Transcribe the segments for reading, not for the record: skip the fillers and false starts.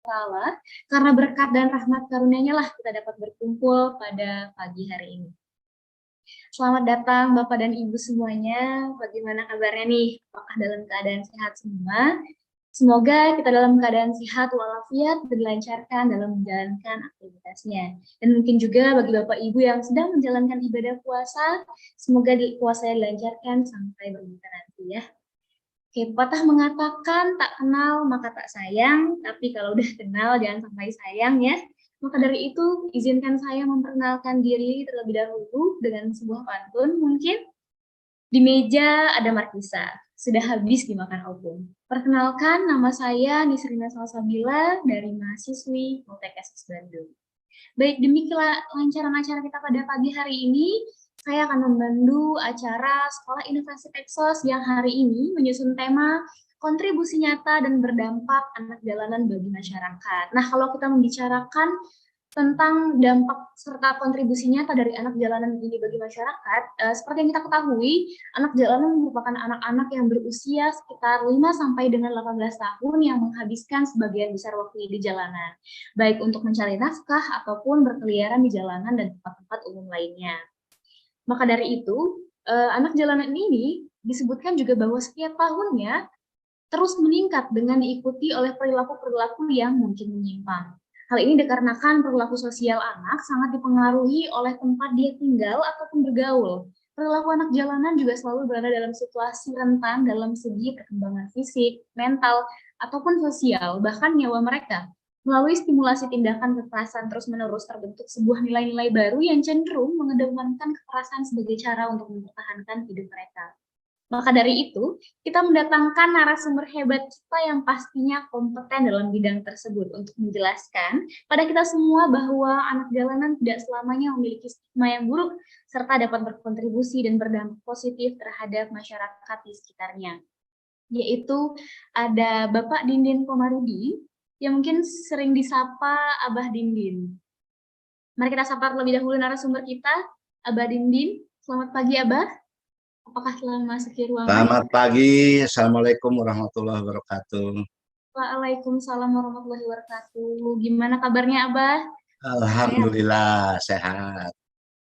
Ta'ala, karena berkat dan rahmat karunia-Nya lah kita dapat berkumpul pada pagi hari ini. Selamat datang Bapak dan Ibu semuanya. Bagaimana kabarnya nih? Apakah dalam keadaan sehat semua? Semoga kita dalam keadaan sehat walafiat dan dilancarkan dalam menjalankan aktivitasnya. Dan mungkin juga bagi Bapak Ibu yang sedang menjalankan ibadah puasa, semoga puasanya dilancarkan sampai berbuka nanti ya. Oke, pepatah mengatakan tak kenal maka tak sayang, tapi kalau udah kenal jangan sampai sayang ya. Maka dari itu, izinkan saya memperkenalkan diri terlebih dahulu dengan sebuah pantun. Mungkin di meja ada markisa, sudah habis dimakan opung. Perkenalkan, nama saya Nisrina Salsabila dari mahasiswi Poltekkes Bandung. Baik, demi kelancaran acara kita pada pagi hari ini, saya akan memandu acara Sekolah Inovasi Teksos yang hari ini menyusun tema kontribusi nyata dan berdampak anak jalanan bagi masyarakat. Nah, kalau kita membicarakan tentang dampak serta kontribusi nyata dari anak jalanan ini bagi masyarakat, seperti yang kita ketahui, anak jalanan merupakan anak-anak yang berusia sekitar 5 sampai dengan 18 tahun yang menghabiskan sebagian besar waktu di jalanan, baik untuk mencari nafkah ataupun berkeliaran di jalanan dan tempat-tempat umum lainnya. Maka dari itu, anak jalanan ini disebutkan juga bahwa setiap tahunnya terus meningkat dengan diikuti oleh perilaku-perilaku yang mungkin menyimpang. Hal ini dikarenakan perilaku sosial anak sangat dipengaruhi oleh tempat dia tinggal ataupun bergaul. Perilaku anak jalanan juga selalu berada dalam situasi rentan dalam segi perkembangan fisik, mental, ataupun sosial, bahkan nyawa mereka. Melalui stimulasi tindakan kekerasan terus-menerus terbentuk sebuah nilai-nilai baru yang cenderung mengedepankan kekerasan sebagai cara untuk mempertahankan hidup mereka. Maka dari itu, kita mendatangkan narasumber hebat kita yang pastinya kompeten dalam bidang tersebut untuk menjelaskan pada kita semua bahwa anak jalanan tidak selamanya memiliki stigma yang buruk, serta dapat berkontribusi dan berdampak positif terhadap masyarakat di sekitarnya. Yaitu ada Bapak Dindin Komarudi, yang mungkin sering disapa Abah Dindin. Mari kita sapa terlebih dahulu narasumber kita, Abah Dindin. Selamat pagi, Abah. Apakah telah memasuki ruangan? Selamat pagi, Assalamualaikum warahmatullahi wabarakatuh. Waalaikumsalam warahmatullahi wabarakatuh. Gimana kabarnya, Abah? Alhamdulillah, sehat.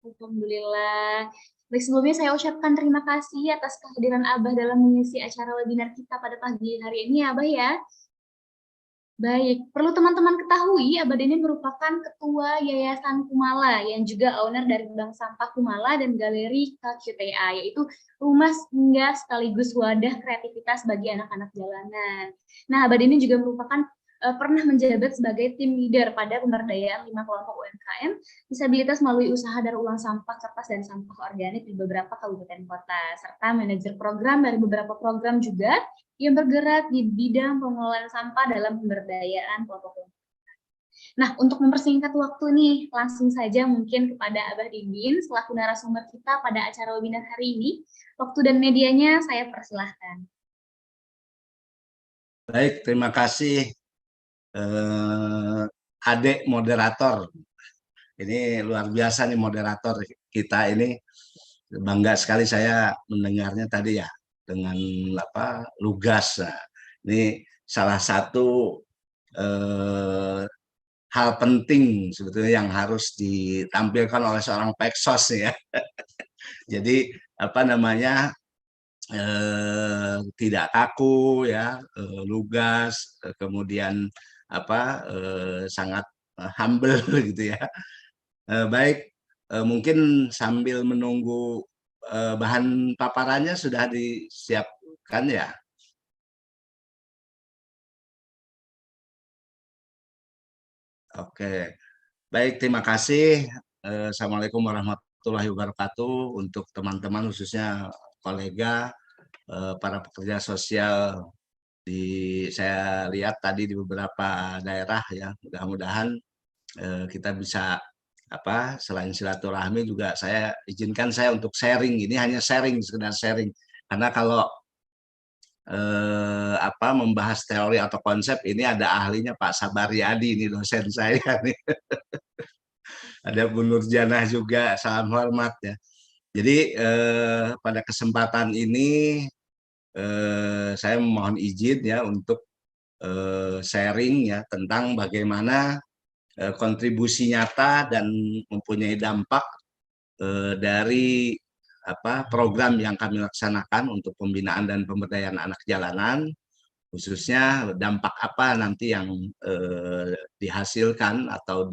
Alhamdulillah. Baik, sebelumnya saya ucapkan terima kasih atas kehadiran Abah dalam mengisi acara webinar kita pada pagi hari ini, Abah ya. Baik, perlu teman-teman ketahui, Abah Deni merupakan Ketua Yayasan Kumala yang juga owner dari Bank Sampah Kumala dan Galeri KQTA, yaitu rumah singgah sekaligus wadah kreativitas bagi anak-anak jalanan. Nah, Abah Deni juga merupakan pernah menjabat sebagai tim leader pada pemberdayaan 5 kelompok UMKM disabilitas melalui usaha daur ulang sampah kertas dan sampah organik di beberapa kabupaten kota, serta manajer program dari beberapa program juga yang bergerak di bidang pengelolaan sampah dalam pemberdayaan kelompok. Nah, untuk mempersingkat waktu nih, langsung saja mungkin kepada Abah Dindin selaku narasumber kita pada acara webinar hari ini. Waktu dan medianya saya persilahkan. Baik, terima kasih adik moderator. Ini luar biasa nih moderator kita ini. Bangga sekali saya mendengarnya tadi ya dengan lugas. Nah, ini salah satu hal penting sebetulnya yang harus ditampilkan oleh seorang peksos ya. Jadi tidak kaku ya, lugas, kemudian sangat humble gitu ya. Baik, mungkin sambil menunggu bahan paparannya sudah disiapkan ya. Oke, baik, terima kasih. Assalamualaikum warahmatullahi wabarakatuh untuk teman-teman khususnya kolega para pekerja sosial saya lihat tadi di beberapa daerah ya. Mudah-mudahan kita bisa selain silaturahmi juga saya izinkan saya untuk sharing. Ini hanya sharing, sekedar sharing. Karena kalau membahas teori atau konsep ini ada ahlinya Pak Sabaryadi, ini dosen saya nih. Ada Bu Nurjanah juga, salam hormat ya. Jadi pada kesempatan ini saya mohon izin ya untuk sharing ya tentang bagaimana kontribusi nyata dan mempunyai dampak dari program yang kami laksanakan untuk pembinaan dan pemberdayaan anak jalanan, khususnya dampak apa nanti yang dihasilkan atau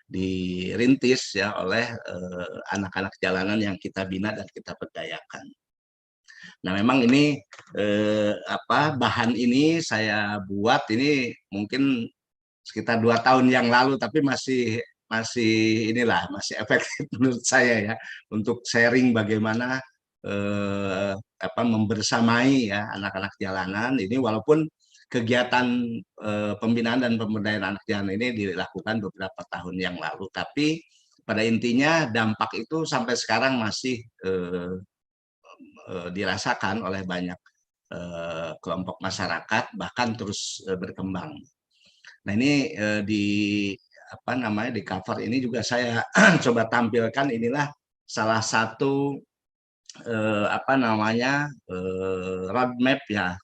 dirintis ya oleh anak-anak jalanan yang kita bina dan kita berdayakan. Nah, memang ini bahan ini saya buat ini mungkin sekitar 2 tahun yang lalu, tapi masih masih efektif menurut saya ya untuk sharing bagaimana membersamai ya anak-anak jalanan ini, walaupun kegiatan pembinaan dan pemberdayaan anak jalanan ini dilakukan beberapa tahun yang lalu, tapi pada intinya dampak itu sampai sekarang masih dirasakan oleh banyak kelompok masyarakat, bahkan terus berkembang. Nah, ini di cover ini juga saya coba tampilkan, inilah salah satu roadmap ya,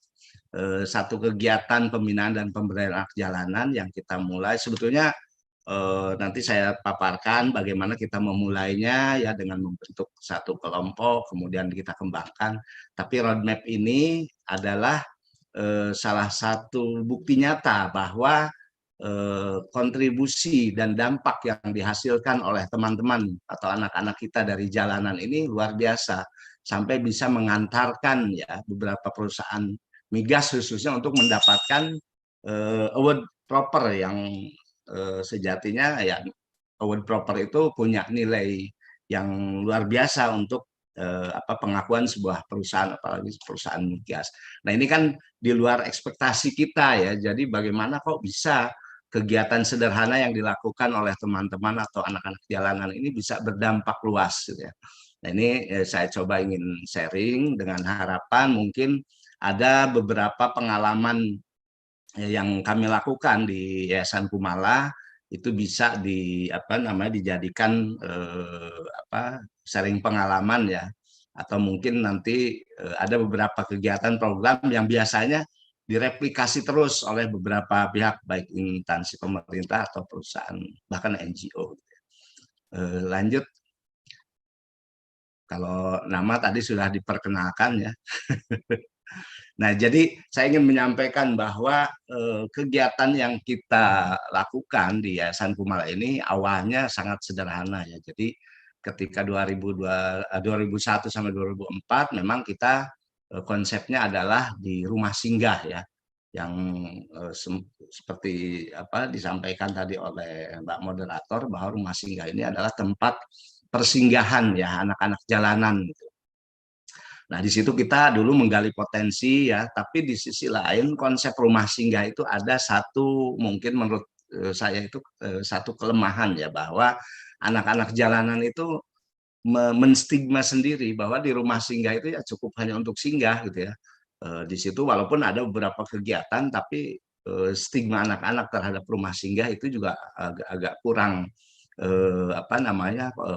satu kegiatan pembinaan dan pemberdayaan anak jalanan yang kita mulai. Sebetulnya nanti saya paparkan bagaimana kita memulainya ya, dengan membentuk satu kelompok, kemudian kita kembangkan. Tapi roadmap ini adalah salah satu bukti nyata bahwa kontribusi dan dampak yang dihasilkan oleh teman-teman atau anak-anak kita dari jalanan ini luar biasa, sampai bisa mengantarkan ya beberapa perusahaan migas khususnya untuk mendapatkan award proper yang sejatinya ya award proper itu punya nilai yang luar biasa untuk pengakuan sebuah perusahaan, apalagi perusahaan migas. Nah, ini kan di luar ekspektasi kita ya. Jadi bagaimana kok bisa kegiatan sederhana yang dilakukan oleh teman-teman atau anak-anak jalanan ini bisa berdampak luas gitu ya. Nah, ini saya coba ingin sharing dengan harapan mungkin ada beberapa pengalaman yang kami lakukan di Yayasan Kumala itu bisa dijadikan sharing pengalaman ya, atau mungkin nanti ada beberapa kegiatan program yang biasanya direplikasi terus oleh beberapa pihak, baik instansi pemerintah atau perusahaan, bahkan NGO. Lanjut, kalau nama tadi sudah diperkenalkan ya. Nah, jadi saya ingin menyampaikan bahwa kegiatan yang kita lakukan di Yayasan Kumala ini awalnya sangat sederhana ya. Jadi ketika 2001 sampai 2004 memang kita konsepnya adalah di rumah singgah ya, yang seperti disampaikan tadi oleh Mbak Moderator, bahwa rumah singgah ini adalah tempat persinggahan ya anak-anak jalanan gitu. Nah, di situ kita dulu menggali potensi ya, tapi di sisi lain konsep rumah singgah itu ada satu, mungkin menurut saya itu satu kelemahan ya, bahwa anak-anak jalanan itu menstigma sendiri bahwa di rumah singgah itu ya cukup hanya untuk singgah gitu ya. Di situ walaupun ada beberapa kegiatan, tapi stigma anak-anak terhadap rumah singgah itu juga agak kurang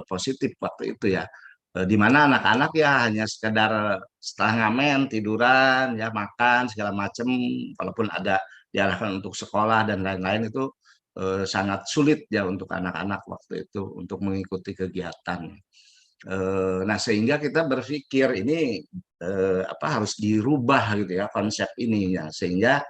positif waktu itu ya. Di mana anak-anak ya hanya sekedar setelah ngamen, tiduran, ya makan segala macam, walaupun ada diarahkan untuk sekolah dan lain-lain, itu sangat sulit ya untuk anak-anak waktu itu untuk mengikuti kegiatan. Nah, sehingga kita berpikir ini harus dirubah gitu ya konsep ini ya, sehingga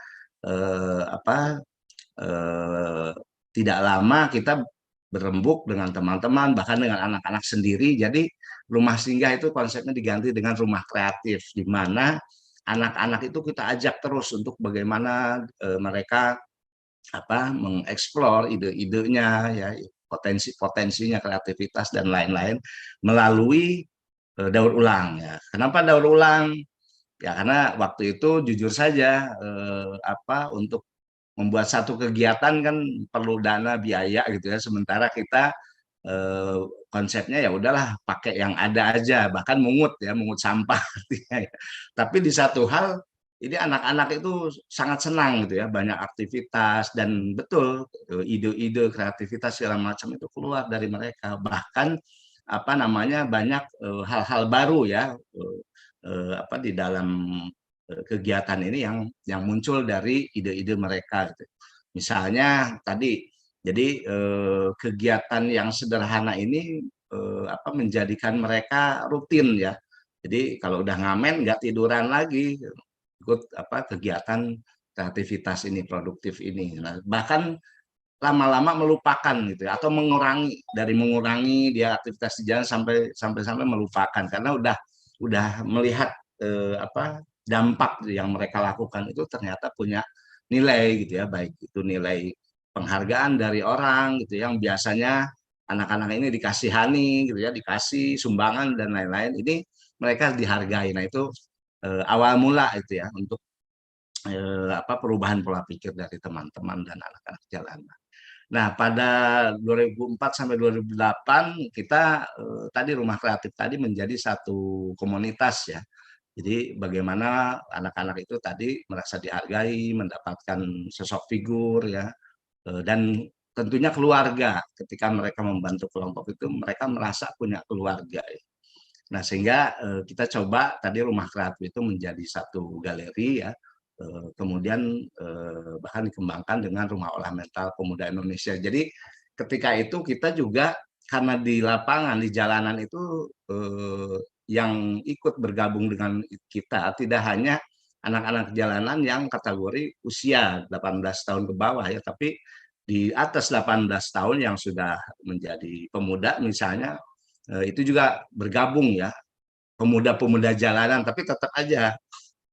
tidak lama kita berembuk dengan teman-teman, bahkan dengan anak-anak sendiri. Jadi rumah singgah itu konsepnya diganti dengan rumah kreatif, di mana anak-anak itu kita ajak terus untuk bagaimana mereka mengeksplor ide-idenya ya, potensi-potensinya, kreativitas dan lain-lain melalui daur ulang ya. Kenapa daur ulang? Ya karena waktu itu jujur saja untuk membuat satu kegiatan kan perlu dana, biaya gitu ya. Sementara kita konsepnya ya udahlah pakai yang ada aja, bahkan mungut sampah artinya ya. Tapi di satu hal ini anak-anak itu sangat senang gitu ya, banyak aktivitas, dan betul ide-ide kreativitas segala macam itu keluar dari mereka. Bahkan banyak hal-hal baru ya di dalam kegiatan ini yang muncul dari ide-ide mereka gitu. Misalnya tadi, jadi kegiatan yang sederhana ini menjadikan mereka rutin ya. Jadi kalau udah ngamen nggak tiduran lagi, ikut kegiatan kreativitas ini, produktif ini. Nah, bahkan lama-lama melupakan gitu ya, atau mengurangi dia aktivitas di jalan sampai melupakan karena udah melihat dampak yang mereka lakukan itu ternyata punya nilai gitu ya, baik itu nilai penghargaan dari orang gitu yang biasanya anak-anak ini dikasihani gitu ya, dikasih sumbangan dan lain-lain, ini mereka dihargai. Nah itu awal mula itu ya untuk perubahan pola pikir dari teman-teman dan anak-anak jalanan. Nah, pada 2004 sampai 2008 kita tadi Rumah Kreatif tadi menjadi satu komunitas ya. Jadi bagaimana anak-anak itu tadi merasa dihargai, mendapatkan sosok figur ya, dan tentunya keluarga. Ketika mereka membantu kelompok itu mereka merasa punya keluarga ya. Nah, sehingga kita coba tadi Rumah Kreatif itu menjadi satu galeri ya, kemudian bahkan dikembangkan dengan Rumah Olah Mental Pemuda Indonesia. Jadi ketika itu kita juga karena di lapangan, di jalanan itu yang ikut bergabung dengan kita tidak hanya anak-anak jalanan yang kategori usia 18 tahun ke bawah ya, tapi di atas 18 tahun yang sudah menjadi pemuda misalnya, itu juga bergabung ya, pemuda-pemuda jalanan, tapi tetap aja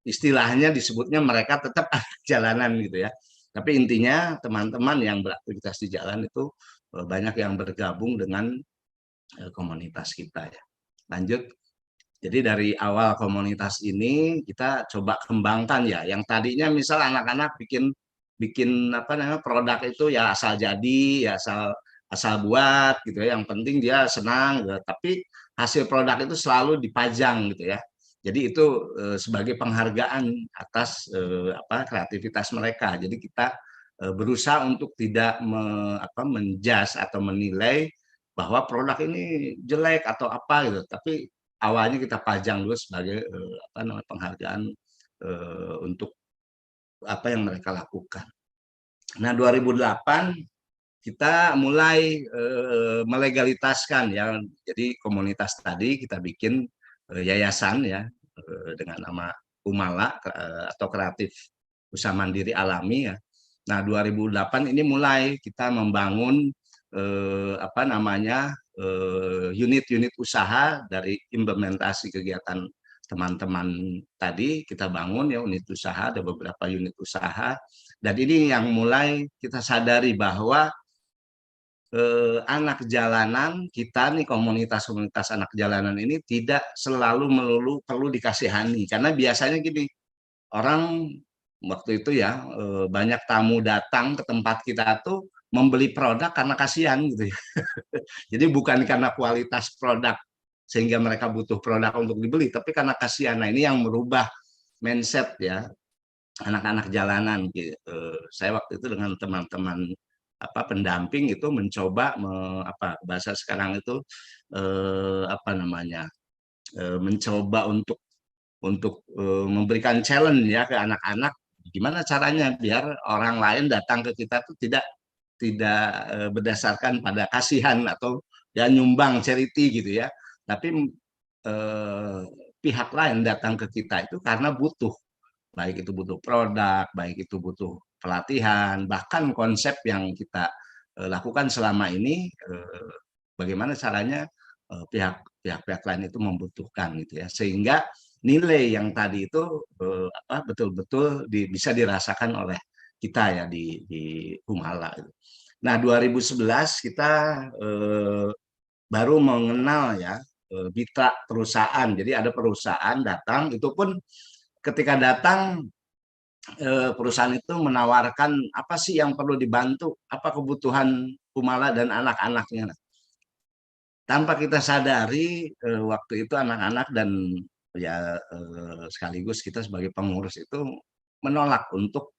istilahnya disebutnya mereka tetap jalanan gitu ya. Tapi intinya teman-teman yang beraktivitas di jalan itu banyak yang bergabung dengan komunitas kita ya. Lanjut. Jadi dari awal komunitas ini kita coba kembangkan ya. Yang tadinya misal anak-anak bikin bikin produk itu ya asal jadi, ya asal buat gitu ya. Yang penting dia senang gitu. Tapi hasil produk itu selalu dipajang gitu ya. Jadi itu sebagai penghargaan atas kreativitas mereka. Jadi kita berusaha untuk tidak menjas atau menilai bahwa produk ini jelek atau apa gitu. Tapi awalnya kita pajang dulu sebagai penghargaan untuk apa yang mereka lakukan. Nah, 2008 kita mulai melegalitaskan ya. Jadi komunitas tadi kita bikin yayasan ya dengan nama Umala atau Kreatif Usaha Mandiri Alami ya. Nah, 2008 ini mulai kita membangun unit-unit usaha dari implementasi kegiatan teman-teman tadi. Kita bangun ya unit usaha, ada beberapa unit usaha, dan ini yang mulai kita sadari bahwa anak jalanan kita nih, komunitas-komunitas anak jalanan ini tidak selalu melulu perlu dikasihani, karena biasanya gini, orang waktu itu ya banyak tamu datang ke tempat kita tuh membeli produk karena kasihan gitu ya. Jadi bukan karena kualitas produk sehingga mereka butuh produk untuk dibeli, tapi karena kasihan. Nah, ini yang merubah mindset ya anak-anak jalanan gitu. Saya waktu itu dengan teman-teman pendamping itu mencoba bahasa sekarang itu mencoba untuk memberikan challenge ya ke anak-anak, gimana caranya biar orang lain datang ke kita tuh tidak berdasarkan pada kasihan atau ya nyumbang charity gitu ya, tapi pihak lain datang ke kita itu karena butuh, baik itu butuh produk, baik itu butuh pelatihan, bahkan konsep yang kita lakukan selama ini, bagaimana caranya pihak-pihak lain itu membutuhkan gitu ya, sehingga nilai yang tadi itu betul-betul bisa dirasakan oleh kita ya di Humala. Nah, 2011 kita baru mengenal ya mitra perusahaan. Jadi ada perusahaan datang, itu pun ketika datang perusahaan itu menawarkan apa sih yang perlu dibantu, apa kebutuhan Humala dan anak-anaknya. Tanpa kita sadari waktu itu anak-anak dan ya sekaligus kita sebagai pengurus itu menolak untuk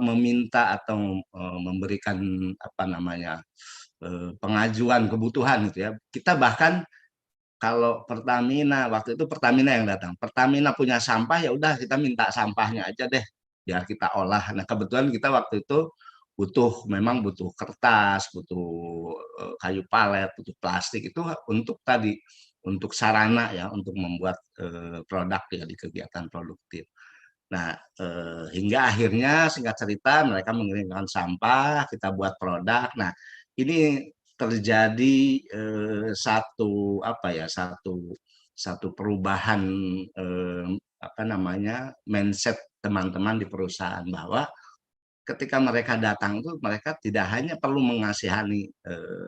meminta atau memberikan pengajuan kebutuhan gitu ya. Kita bahkan kalau Pertamina, waktu itu Pertamina yang datang. Pertamina punya sampah, ya udah kita minta sampahnya aja deh, biar kita olah. Nah, kebetulan kita waktu itu memang butuh kertas, butuh kayu palet, butuh plastik itu untuk tadi, untuk sarana ya, untuk membuat produk ya di kegiatan produktif. Nah, hingga akhirnya singkat cerita mereka mengirimkan sampah, kita buat produk. Nah, ini terjadi satu apa ya, satu perubahan apa namanya, mindset teman-teman di perusahaan, bahwa ketika mereka datang itu mereka tidak hanya perlu mengasihani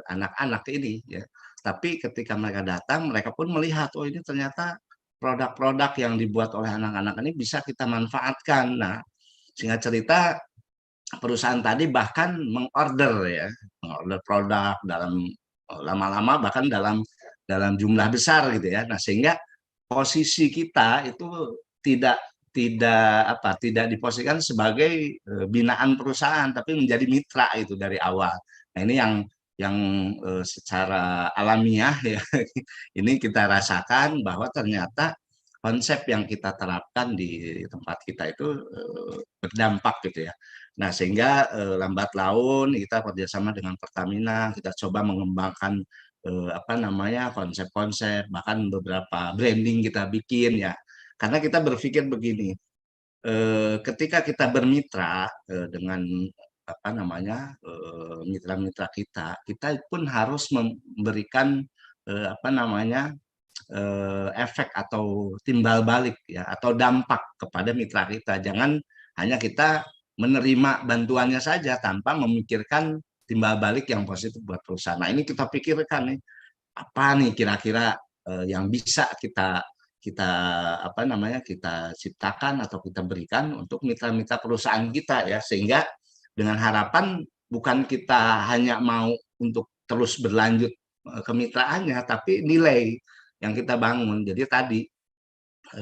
anak-anak ini ya, tapi ketika mereka datang mereka pun melihat, oh ini ternyata produk-produk yang dibuat oleh anak-anak ini bisa kita manfaatkan. Nah, singkat cerita perusahaan tadi bahkan mengorder ya, mengorder produk dalam lama-lama bahkan dalam jumlah besar gitu ya. Nah, sehingga posisi kita itu tidak tidak diposisikan sebagai binaan perusahaan, tapi menjadi mitra itu dari awal. Nah, ini yang secara alamiah ya ini kita rasakan bahwa ternyata konsep yang kita terapkan di tempat kita itu berdampak gitu ya. Nah, sehingga lambat laun kita kerjasama dengan Pertamina, kita coba mengembangkan apa namanya, konsep-konsep, bahkan beberapa branding kita bikin ya. Karena kita berpikir begini, ketika kita bermitra dengan apa namanya, mitra-mitra kita, kita pun harus memberikan apa namanya, efek atau timbal balik ya, atau dampak kepada mitra kita. Jangan hanya kita menerima bantuannya saja tanpa memikirkan timbal balik yang positif buat perusahaan. Nah, ini kita pikirkan nih, apa nih kira-kira yang bisa kita kita apa namanya, kita ciptakan atau kita berikan untuk mitra-mitra perusahaan kita ya, sehingga dengan harapan bukan kita hanya mau untuk terus berlanjut kemitraannya, tapi nilai yang kita bangun. Jadi tadi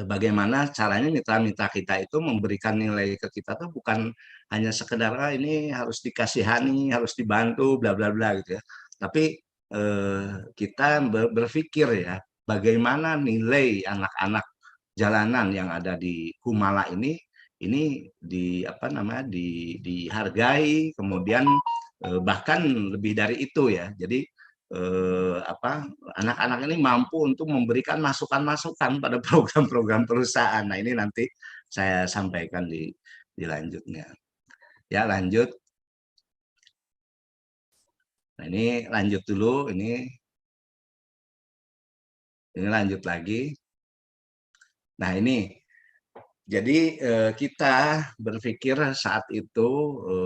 bagaimana caranya mitra-mitra kita itu memberikan nilai ke kita tuh bukan hanya sekedar ini harus dikasihani, harus dibantu, bla bla bla gitu ya. Tapi kita berpikir ya, bagaimana nilai anak-anak jalanan yang ada di Humala ini di apa namanya, dihargai, kemudian bahkan lebih dari itu ya. Jadi apa, anak-anak ini mampu untuk memberikan masukan-masukan pada program-program perusahaan. Nah, ini nanti saya sampaikan di lanjutnya. Ya, lanjut. Nah, ini lanjut dulu, ini lanjut lagi. Nah, ini jadi kita berpikir saat itu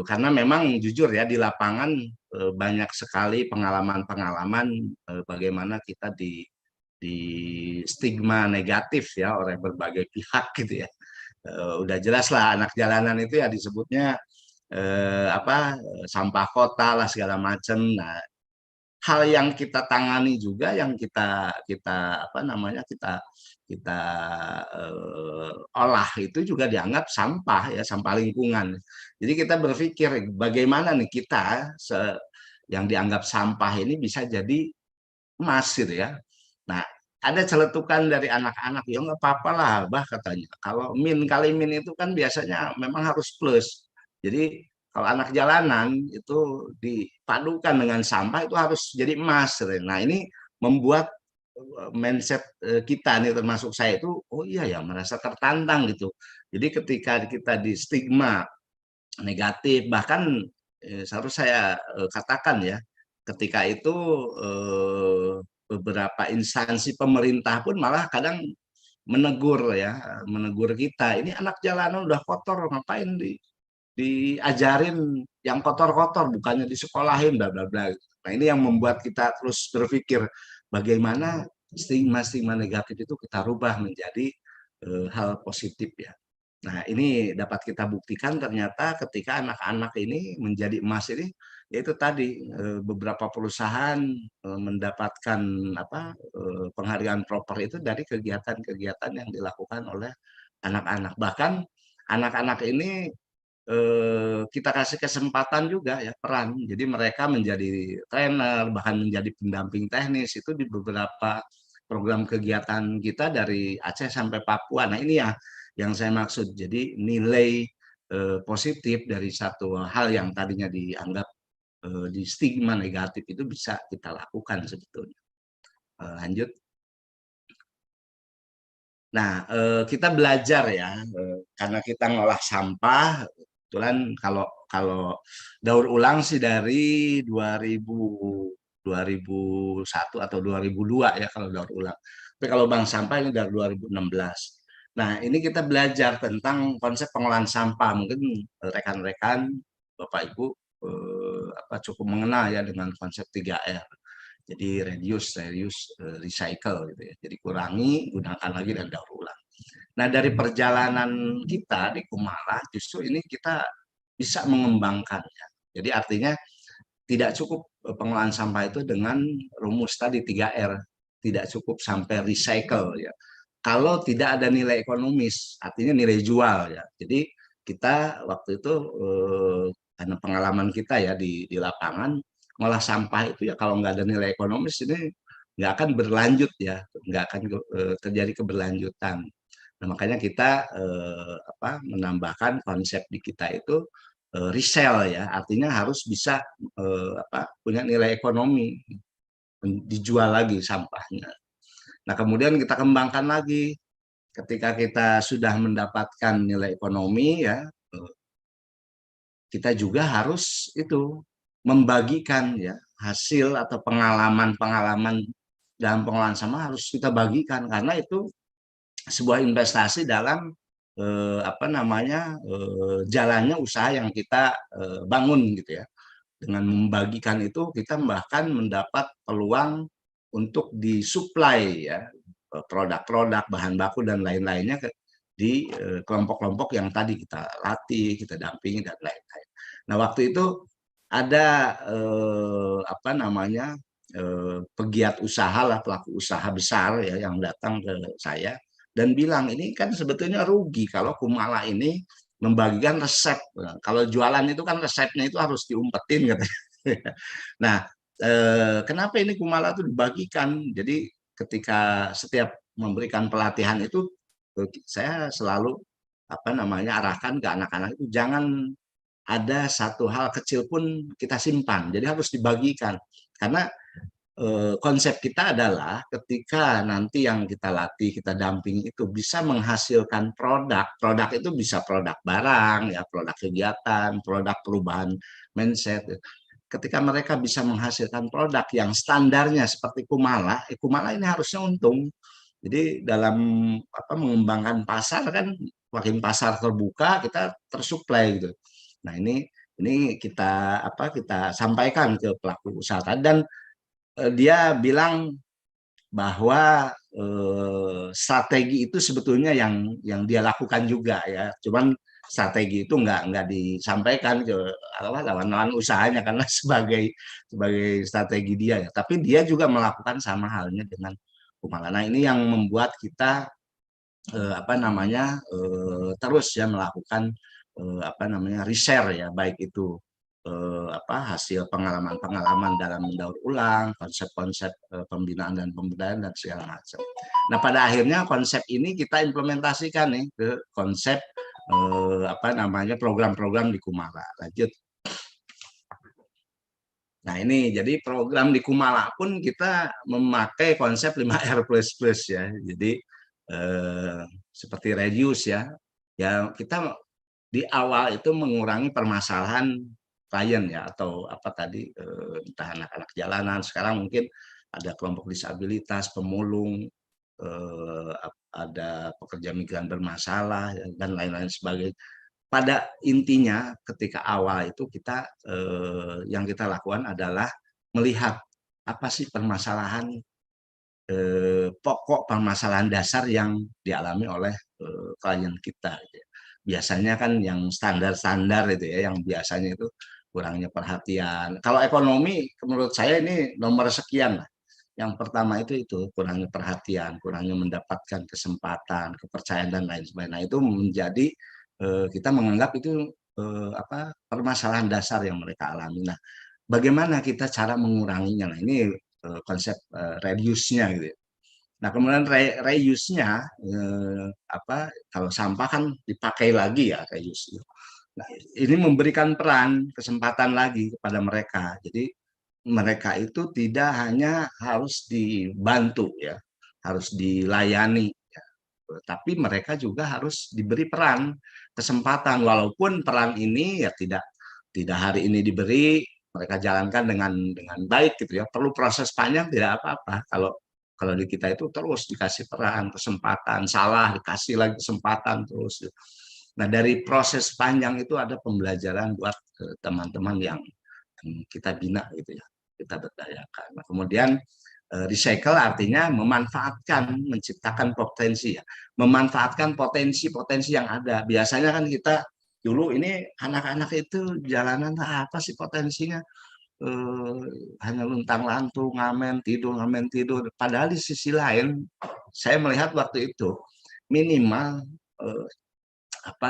karena memang jujur ya di lapangan banyak sekali pengalaman-pengalaman bagaimana kita di stigma negatif ya oleh berbagai pihak gitu ya. Udah jelas lah anak jalanan itu ya disebutnya apa, sampah kota lah segala macam. Nah, hal yang kita tangani juga yang kita kita apa namanya, kita olah itu juga dianggap sampah ya, sampah lingkungan. Jadi kita berpikir bagaimana nih kita yang dianggap sampah ini bisa jadi emas gitu ya. Nah, ada celetukan dari anak-anak, ya nggak apa-apa lah bah katanya. Kalau min kali min itu kan biasanya memang harus plus. Jadi kalau anak jalanan itu dipadukan dengan sampah itu harus jadi emas. Nah, ini membuat mindset kita nih termasuk saya itu, oh iya ya merasa tertantang gitu. Jadi ketika kita di stigma negatif, bahkan seharus saya katakan ya, ketika itu beberapa instansi pemerintah pun malah kadang menegur ya, menegur kita, ini anak jalanan udah kotor, ngapain diajarin yang kotor-kotor, bukannya disekolahin, bla bla bla. Nah, ini yang membuat kita terus berpikir bagaimana stigma-stigma negatif itu kita rubah menjadi hal positif ya. Nah, ini dapat kita buktikan ternyata ketika anak-anak ini menjadi emas ini, yaitu tadi beberapa perusahaan mendapatkan apa, penghargaan proper itu dari kegiatan-kegiatan yang dilakukan oleh anak-anak. Bahkan anak-anak ini kita kasih kesempatan juga ya, peran. Jadi mereka menjadi trainer, bahkan menjadi pendamping teknis itu di beberapa program kegiatan kita dari Aceh sampai Papua. Nah ini ya yang saya maksud. Jadi nilai positif dari satu hal yang tadinya dianggap di stigma negatif itu bisa kita lakukan sebetulnya. Lanjut. Nah, kita belajar ya, karena kita ngolah sampah, kebetulan kalau kalau daur ulang sih dari 2001 atau 2002 ya kalau daur ulang. Tapi kalau bank sampah ini dari 2016. Nah, ini kita belajar tentang konsep pengolahan sampah. Mungkin rekan-rekan, Bapak Ibu cukup mengenal ya dengan konsep 3R. Jadi reduce, reuse, recycle gitu ya. Jadi kurangi, gunakan lagi dan daur ulang. Nah, dari perjalanan kita di Kumala justru ini kita bisa mengembangkannya. Jadi artinya tidak cukup pengolahan sampah itu dengan rumus tadi 3R, tidak cukup sampai recycle ya. Kalau tidak ada nilai ekonomis, artinya nilai jual ya. Jadi kita waktu itu karena pengalaman kita ya di lapangan ngolah sampah itu ya kalau nggak ada nilai ekonomis ini nggak akan berlanjut ya, nggak akan terjadi keberlanjutan. Nah, makanya kita menambahkan konsep di kita itu resell ya, artinya harus bisa punya nilai ekonomi, dijual lagi sampahnya. Nah, kemudian kita kembangkan lagi ketika kita sudah mendapatkan nilai ekonomi ya, kita juga harus itu membagikan ya hasil atau pengalaman-pengalaman dalam pengolahan sampah harus kita bagikan karena itu sebuah investasi dalam jalannya usaha yang kita bangun gitu ya. Dengan membagikan itu kita bahkan mendapat peluang untuk disuplai ya produk-produk bahan baku dan lain-lainnya di kelompok-kelompok yang tadi kita latih, kita dampingi dan lain-lain. Nah, waktu itu ada pegiat usaha lah, pelaku usaha besar ya yang datang ke saya dan bilang ini kan sebetulnya rugi kalau Kumala ini membagikan resep. Nah, kalau jualan itu kan resepnya itu harus diumpetin katanya. Nah, kenapa ini Kumala itu dibagikan? Jadi ketika setiap memberikan pelatihan itu saya selalu arahkan ke anak-anak itu jangan ada satu hal kecil pun kita simpan. Jadi harus dibagikan. Karena konsep kita adalah ketika nanti yang kita latih, kita dampingi itu bisa menghasilkan produk. Produk itu bisa produk barang, ya, produk kegiatan, produk perubahan mindset. Ketika mereka bisa menghasilkan produk yang standarnya seperti Kumala, Kumala ini harusnya untung. Jadi dalam mengembangkan pasar kan makin pasar terbuka kita tersuplai gitu. Nah, ini kita sampaikan ke pelaku usaha dan dia bilang bahwa strategi itu sebetulnya yang dia lakukan juga ya. Cuman strategi itu nggak disampaikan ke lawan-lawan usahanya karena sebagai strategi dia ya. Tapi dia juga melakukan sama halnya dengan Kumala. Nah, ini yang membuat kita terus ya melakukan reshare ya, baik itu hasil pengalaman-pengalaman dalam mendaur ulang, konsep-konsep pembinaan dan pemberdayaan dan segala macam. Nah, pada akhirnya konsep ini kita implementasikan nih ke konsep program-program di Kumala. Lanjut. Nah, ini jadi program di Kumala pun kita memakai konsep 5R++ ya. Jadi seperti reduce ya. Ya, kita di awal itu mengurangi permasalahan klien ya atau entah anak-anak jalanan, sekarang mungkin ada kelompok disabilitas, pemulung, ada pekerja migran bermasalah dan lain-lain sebagainya. Pada intinya ketika awal itu kita yang kita lakukan adalah melihat apa sih permasalahan pokok permasalahan dasar yang dialami oleh klien kita gitu ya. Biasanya kan yang standar-standar itu ya, yang biasanya itu kurangnya perhatian. Kalau ekonomi menurut saya ini nomor sekian lah. Yang pertama itu kurangnya perhatian, kurangnya mendapatkan kesempatan, kepercayaan dan lain sebagainya. Nah, itu menjadi kita menganggap itu permasalahan dasar yang mereka alami. Nah, bagaimana kita cara menguranginya? Nah, ini konsep reduce-nya gitu ya. Nah, kemudian reuse-nya kalau sampah kan dipakai lagi ya reuse. Nah, ini memberikan peran kesempatan lagi kepada mereka. Jadi mereka itu tidak hanya harus dibantu ya, harus dilayani ya, tapi mereka juga harus diberi peran, kesempatan walaupun peran ini ya tidak hari ini diberi, mereka jalankan dengan baik gitu ya. Perlu proses panjang tidak apa-apa kalau kalau di kita itu terus dikasih peran, kesempatan, salah dikasih lagi kesempatan terus. Nah, dari proses panjang itu ada pembelajaran buat teman-teman yang kita bina gitu ya, kita berdayakan. Nah, kemudian recycle artinya memanfaatkan, menciptakan potensi ya, memanfaatkan potensi-potensi yang ada. Biasanya kan kita dulu ini anak-anak itu jalanan apa sih potensinya? Eh, Hanya luntang lantung, ngamen tidur. Padahal di sisi lain, saya melihat waktu itu minimal eh,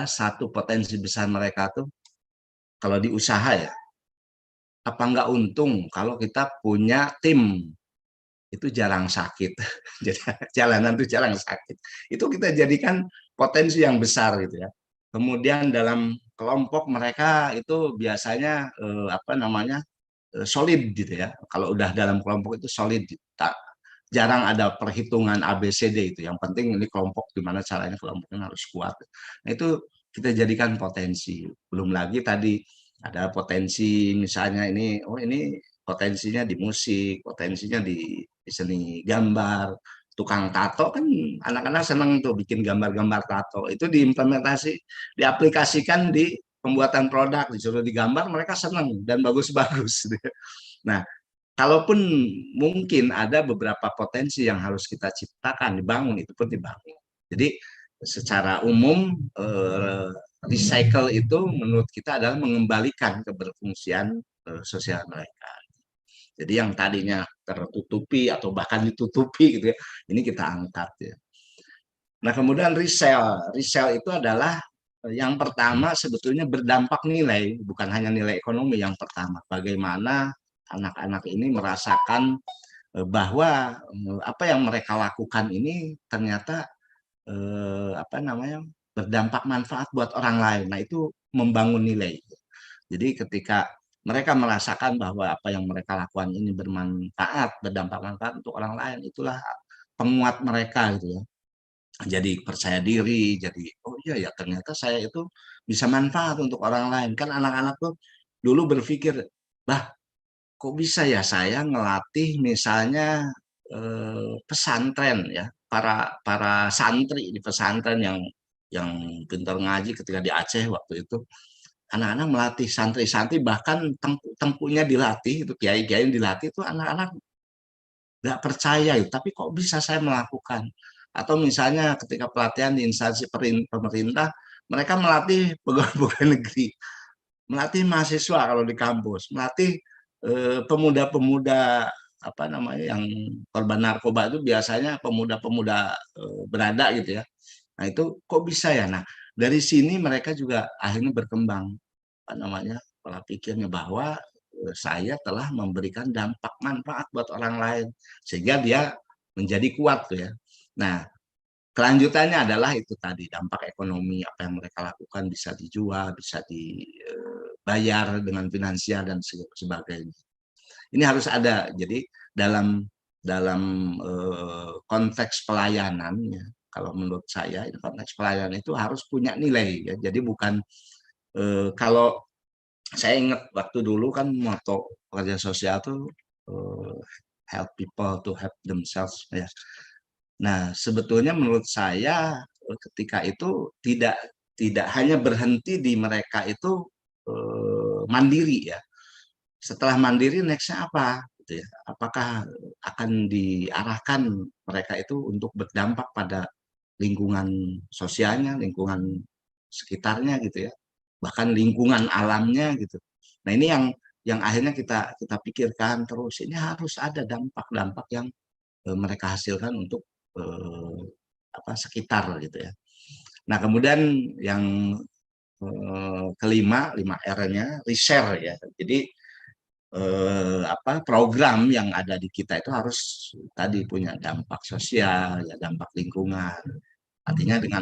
satu potensi besar mereka tuh kalau di usaha ya, apa nggak untung kalau kita punya tim itu jarang sakit. Jadi jalanan itu jarang sakit. Itu kita jadikan potensi yang besar gitu ya. Kemudian dalam kelompok mereka itu biasanya solid gitu ya. Kalau udah dalam kelompok itu solid. Jarang ada perhitungan ABCD itu. Yang penting ini kelompok gimana caranya kelompoknya harus kuat. Nah, itu kita jadikan potensi. Belum lagi tadi ada potensi misalnya ini potensinya di musik, potensinya di seni gambar, tukang tato kan anak-anak seneng tuh bikin gambar-gambar tato. Itu diimplementasi, diaplikasikan di pembuatan produk, disuruh digambar mereka seneng dan bagus-bagus. Nah, kalaupun mungkin ada beberapa potensi yang harus kita ciptakan, dibangun, itu pun dibangun. Jadi secara umum recycle itu menurut kita adalah mengembalikan keberfungsian sosial mereka. Jadi yang tadinya tertutupi atau bahkan ditutupi gitu ya, ini kita angkat ya. Nah, kemudian resell. Resell itu adalah yang pertama sebetulnya berdampak nilai, bukan hanya nilai ekonomi yang pertama. Bagaimana anak-anak ini merasakan bahwa apa yang mereka lakukan ini ternyata berdampak manfaat buat orang lain. Nah, itu membangun nilai. Jadi ketika mereka merasakan bahwa apa yang mereka lakukan ini bermanfaat, berdampak manfaat untuk orang lain, itulah penguat mereka gitu ya. Jadi percaya diri, jadi oh iya ya ternyata saya itu bisa manfaat untuk orang lain. Kan anak-anak tuh dulu berpikir, bah kok bisa ya saya ngelatih misalnya pesantren ya, para para santri di pesantren yang pintar ngaji ketika di Aceh waktu itu, anak-anak melatih santri-santri bahkan tengkunya dilatih, itu kiai-kiai yang dilatih itu anak-anak nggak percaya itu, tapi kok bisa saya melakukan. Atau misalnya ketika pelatihan di instansi pemerintah, mereka melatih pegawai-pegawai negeri, melatih mahasiswa kalau di kampus, melatih pemuda-pemuda apa namanya yang korban narkoba itu biasanya pemuda-pemuda berada gitu ya. Nah, itu kok bisa ya? Nah, dari sini mereka juga akhirnya berkembang apa namanya pola pikirnya bahwa saya telah memberikan dampak manfaat buat orang lain sehingga dia menjadi kuat tuh ya. Nah, kelanjutannya adalah itu tadi dampak ekonomi apa yang mereka lakukan bisa dijual, bisa dibayar dengan finansial dan sebagainya. Ini harus ada. Jadi dalam dalam konteks pelayanan ya, kalau menurut saya konteks pelayanan itu harus punya nilai ya. Jadi bukan kalau saya ingat waktu dulu kan moto pekerja sosial tuh help people to help themselves ya. Nah, sebetulnya menurut saya ketika itu tidak tidak hanya berhenti di mereka itu mandiri ya. Setelah mandiri nextnya apa? Gitu ya. Apakah akan diarahkan mereka itu untuk berdampak pada lingkungan sosialnya, lingkungan sekitarnya gitu ya, bahkan lingkungan alamnya gitu. Nah, ini yang akhirnya kita kita pikirkan terus ini harus ada dampak-dampak yang mereka hasilkan untuk eh, sekitar gitu ya. Nah, kemudian yang kelima, 5R-nya, reshare ya. Jadi program yang ada di kita itu harus tadi punya dampak sosial, ya dampak lingkungan. Artinya dengan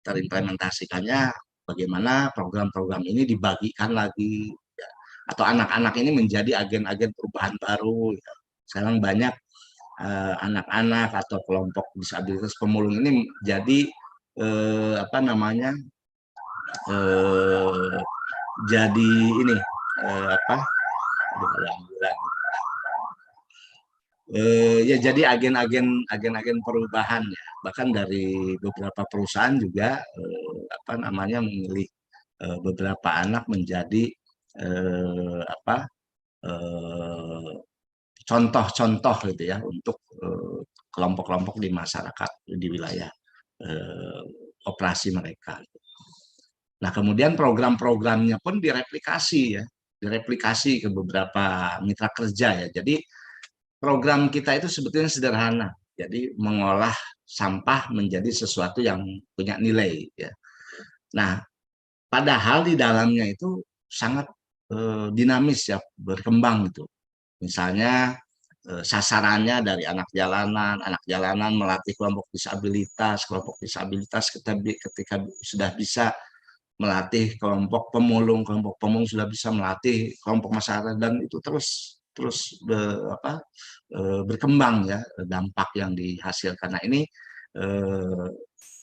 terimplementasikannya, bagaimana program-program ini dibagikan lagi, ya. Atau anak-anak ini menjadi agen-agen perubahan baru. Ya. Sekarang banyak anak-anak atau kelompok disabilitas pemulung ini jadi apa namanya eh, jadi ini apa ya jadi agen-agen perubahan ya, bahkan dari beberapa perusahaan juga apa namanya memilih beberapa anak menjadi apa contoh-contoh gitu ya untuk kelompok-kelompok di masyarakat di wilayah eh, operasi mereka. Nah, kemudian program-programnya pun direplikasi ya, direplikasi ke beberapa mitra kerja ya. Jadi program kita itu sebetulnya sederhana. Jadi mengolah sampah menjadi sesuatu yang punya nilai ya. Nah, padahal di dalamnya itu sangat dinamis ya, berkembang gitu. Misalnya sasarannya dari anak jalanan melatih kelompok disabilitas ketika sudah bisa melatih kelompok pemulung sudah bisa melatih kelompok masyarakat dan itu terus terus berkembang ya dampak yang dihasilkan. Nah ini eh,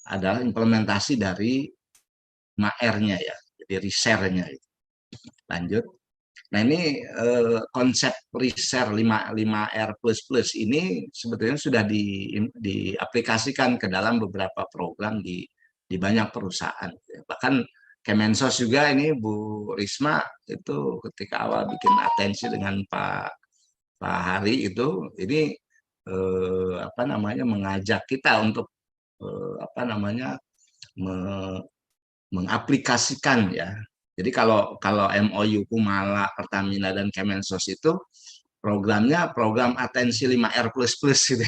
adalah implementasi dari 5R-nya ya, jadi resernya. Lanjut. Nah ini konsep reser 5R ini sebetulnya sudah diaplikasikan ke dalam beberapa program di banyak perusahaan. Bahkan Kemensos juga ini Bu Risma itu ketika awal bikin atensi dengan Pak Hari itu ini apa namanya mengajak kita untuk apa namanya mengaplikasikan ya. Jadi kalau kalau MOU Kumala, Pertamina dan Kemensos itu programnya program atensi 5R gitu.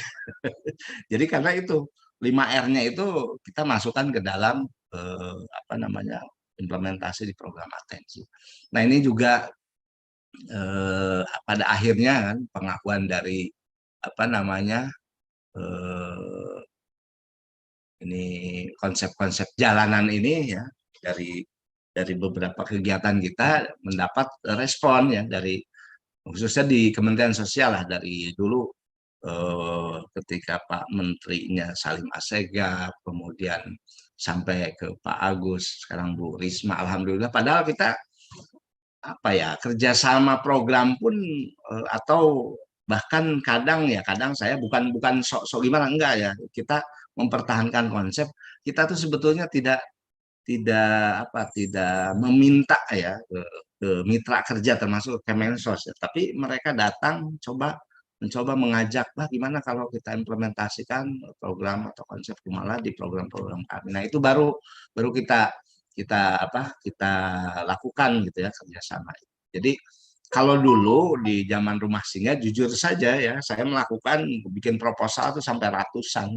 Jadi karena itu 5R-nya itu kita masukkan ke dalam apa namanya implementasi di program atensi. Nah, ini juga pada akhirnya kan pengakuan dari apa namanya ini konsep-konsep jalanan ini ya dari beberapa kegiatan kita mendapat respon ya dari khususnya di Kementerian Sosial lah dari dulu ketika Pak Menterinya Salim Assegaf kemudian sampai ke Pak Agus sekarang Bu Risma alhamdulillah padahal kita apa ya kerjasama program pun atau bahkan kadang saya bukan bukan sok-sok gimana enggak ya kita mempertahankan konsep kita tuh sebetulnya tidak meminta ya ke mitra kerja termasuk Kemensos ya. Tapi mereka datang mencoba mengajak bah gimana kalau kita implementasikan program atau konsep Kumala di program-program kami. Nah, itu baru baru kita lakukan gitu ya kerjasama. Jadi kalau dulu di zaman rumah singgah jujur saja ya saya melakukan bikin proposal itu sampai ratusan.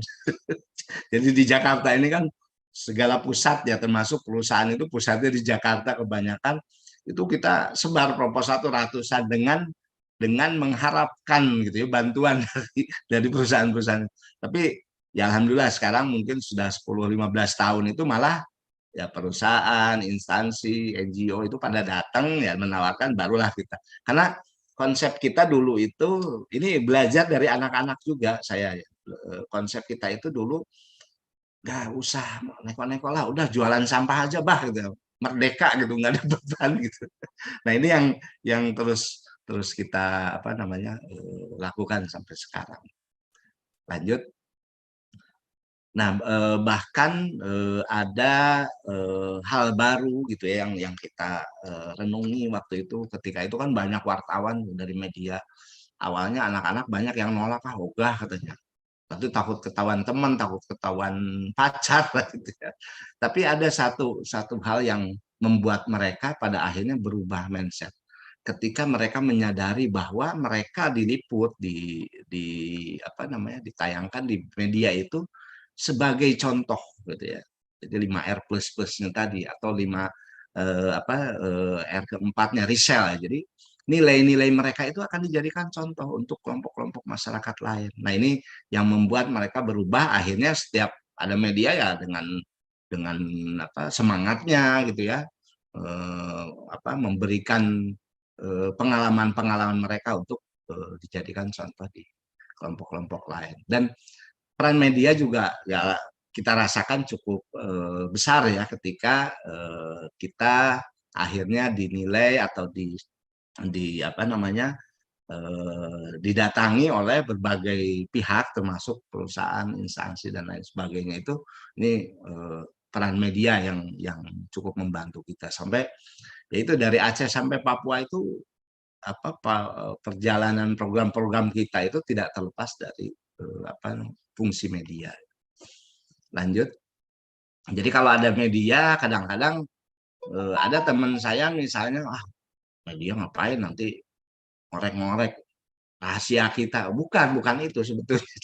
Jadi di Jakarta ini kan segala pusat ya termasuk perusahaan itu pusatnya di Jakarta kebanyakan itu kita sebar proposal itu ratusan dengan mengharapkan gitu ya bantuan dari perusahaan-perusahaan. Tapi ya alhamdulillah sekarang mungkin sudah 10-15 tahun itu malah ya perusahaan, instansi, NGO itu pada datang ya menawarkan barulah kita. Karena konsep kita dulu itu ini belajar dari anak-anak juga saya ya. Konsep kita itu dulu nggak usah neko-neko lah, udah jualan sampah aja bah gitu. Merdeka gitu, nggak ada beban gitu. Nah ini yang terus terus kita apa namanya lakukan sampai sekarang. Lanjut. Nah bahkan ada hal baru gitu ya yang kita renungi waktu itu ketika itu kan banyak wartawan dari media. Awalnya anak-anak banyak yang nolak ah ogah katanya. Tapi takut ketahuan teman, takut ketahuan pacar gitu ya. Tapi ada satu satu hal yang membuat mereka pada akhirnya berubah mindset. Ketika mereka menyadari bahwa mereka diliput di apa namanya ditayangkan di media itu sebagai contoh gitu ya. Jadi 5R plus-plusnya tadi atau 5 R keempatnya resell. Jadi nilai-nilai mereka itu akan dijadikan contoh untuk kelompok-kelompok masyarakat lain. Nah, ini yang membuat mereka berubah. Akhirnya setiap ada media ya dengan apa semangatnya gitu ya, memberikan pengalaman-pengalaman mereka untuk dijadikan contoh di kelompok-kelompok lain. Dan peran media juga ya kita rasakan cukup besar ya ketika kita akhirnya dinilai atau di apa namanya didatangi oleh berbagai pihak termasuk perusahaan, instansi dan lain sebagainya. Itu ini peran media yang cukup membantu kita sampai yaitu dari Aceh sampai Papua itu apa perjalanan program-program kita itu tidak terlepas dari apa fungsi media. Lanjut. Jadi kalau ada media kadang-kadang ada teman saya misalnya media ngapain nanti ngorek-ngorek rahasia kita. Bukan itu sebetulnya.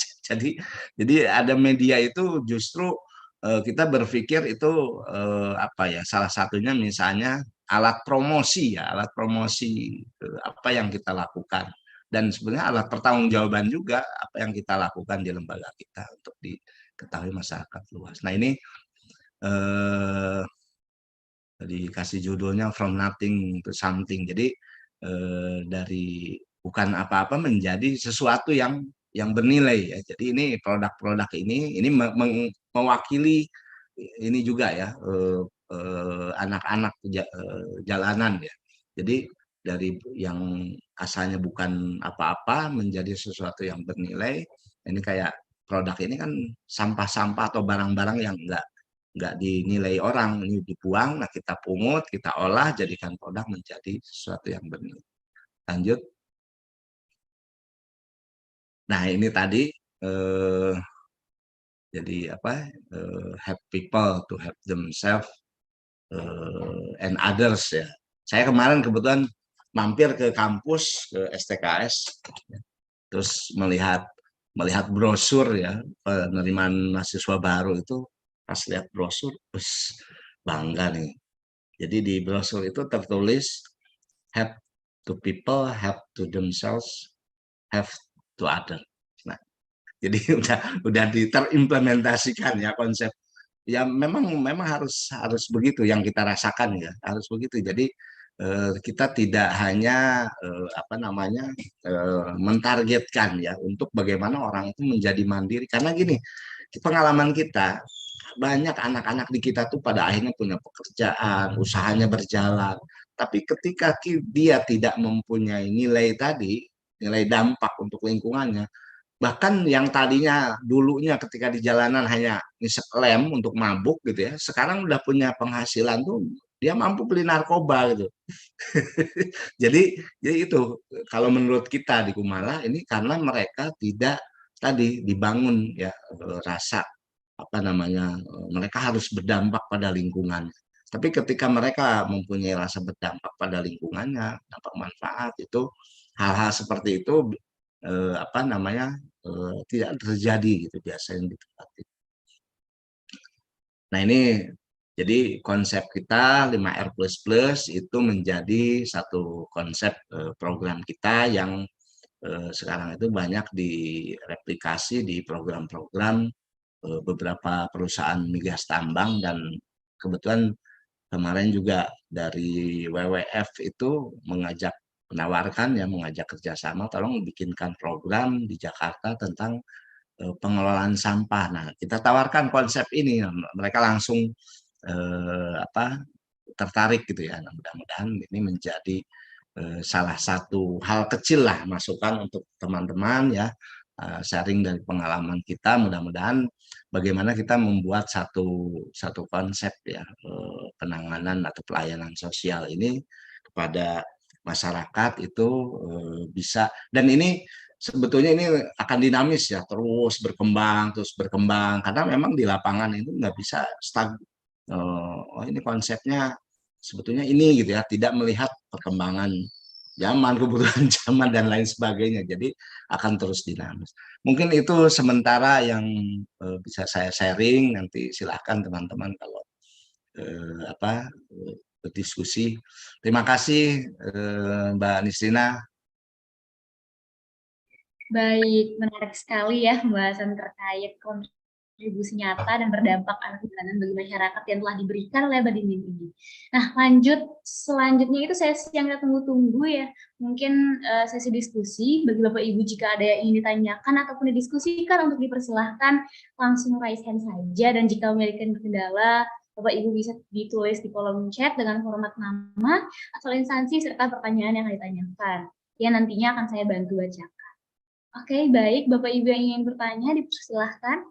Jadi ada media itu justru kita berpikir itu apa ya salah satunya misalnya alat promosi ya, alat promosi apa yang kita lakukan dan sebenarnya alat pertanggungjawaban juga apa yang kita lakukan di lembaga kita untuk diketahui masyarakat luas. Nah, ini dikasih judulnya From Nothing to Something. Jadi dari bukan apa-apa menjadi sesuatu yang bernilai ya. Jadi ini produk-produk ini mewakili ini juga ya anak-anak jalanan ya. Jadi dari yang asalnya bukan apa-apa menjadi sesuatu yang bernilai. Ini kayak produk ini kan sampah-sampah atau barang-barang yang nggak dinilai orang, ini dibuang, nah kita pungut, kita olah, jadikan produk menjadi sesuatu yang bernilai. Lanjut. Nah, ini tadi jadi apa? Help people to help themselves and others ya. Saya kemarin kebetulan mampir ke kampus ke STKS, terus melihat brosur ya penerimaan mahasiswa baru itu pas lihat brosur, bangga nih. Jadi di brosur itu tertulis help to people, help to themselves, help to other. Nah, jadi udah terimplementasikan ya konsep. Ya memang harus begitu yang kita rasakan ya, harus begitu. Jadi kita tidak hanya apa namanya mentargetkan ya untuk bagaimana orang itu menjadi mandiri karena gini pengalaman kita banyak anak-anak di kita tuh pada akhirnya punya pekerjaan, usahanya berjalan. Tapi ketika dia tidak mempunyai nilai tadi, nilai dampak untuk lingkungannya, bahkan yang tadinya dulunya ketika di jalanan hanya ngisep lem untuk mabuk gitu ya, sekarang udah punya penghasilan tuh dia mampu beli narkoba gitu. jadi itu kalau menurut kita di Kumala ini karena mereka tidak tadi dibangun ya rasa apa namanya mereka harus berdampak pada lingkungan. Tapi ketika mereka mempunyai rasa berdampak pada lingkungannya, dampak manfaat itu hal-hal seperti itu apa namanya tidak terjadi gitu biasanya di tempat itu. Nah ini jadi konsep kita 5R++ itu menjadi satu konsep program kita yang sekarang itu banyak direplikasi di program-program beberapa perusahaan migas tambang dan kebetulan kemarin juga dari WWF itu menawarkan ya mengajak kerjasama tolong bikinkan program di Jakarta tentang pengelolaan sampah. Nah kita tawarkan konsep ini mereka langsung apa tertarik gitu ya. Nah, mudah-mudahan ini menjadi salah satu hal kecil lah masukan untuk teman-teman ya sharing dari pengalaman kita mudah-mudahan bagaimana kita membuat satu konsep ya penanganan atau pelayanan sosial ini kepada masyarakat itu bisa dan ini sebetulnya ini akan dinamis ya terus berkembang karena memang di lapangan itu nggak bisa oh ini konsepnya sebetulnya ini gitu ya tidak melihat perkembangan zaman, kebutuhan zaman dan lain sebagainya. Jadi akan terus dinamis. Mungkin itu sementara yang bisa saya sharing. Nanti silahkan teman-teman kalau apa berdiskusi. Terima kasih Mbak Nisrina. Baik, menarik sekali ya pembahasan terkait kontribusi nyata dan berdampak anak jalanan bagi masyarakat yang telah diberikan oleh Badimim ini. Nah, selanjutnya itu sesi yang kita tunggu-tunggu ya. Mungkin sesi diskusi bagi Bapak Ibu jika ada yang ingin ditanyakan ataupun didiskusikan untuk dipersilahkan langsung raise hand saja, dan jika memiliki kendala Bapak Ibu bisa ditulis di kolom chat dengan format nama, asal instansi serta pertanyaan yang ditanyakan. Ya, nantinya akan saya bantu bacakan. Oke, baik. Bapak Ibu yang ingin bertanya, dipersilahkan.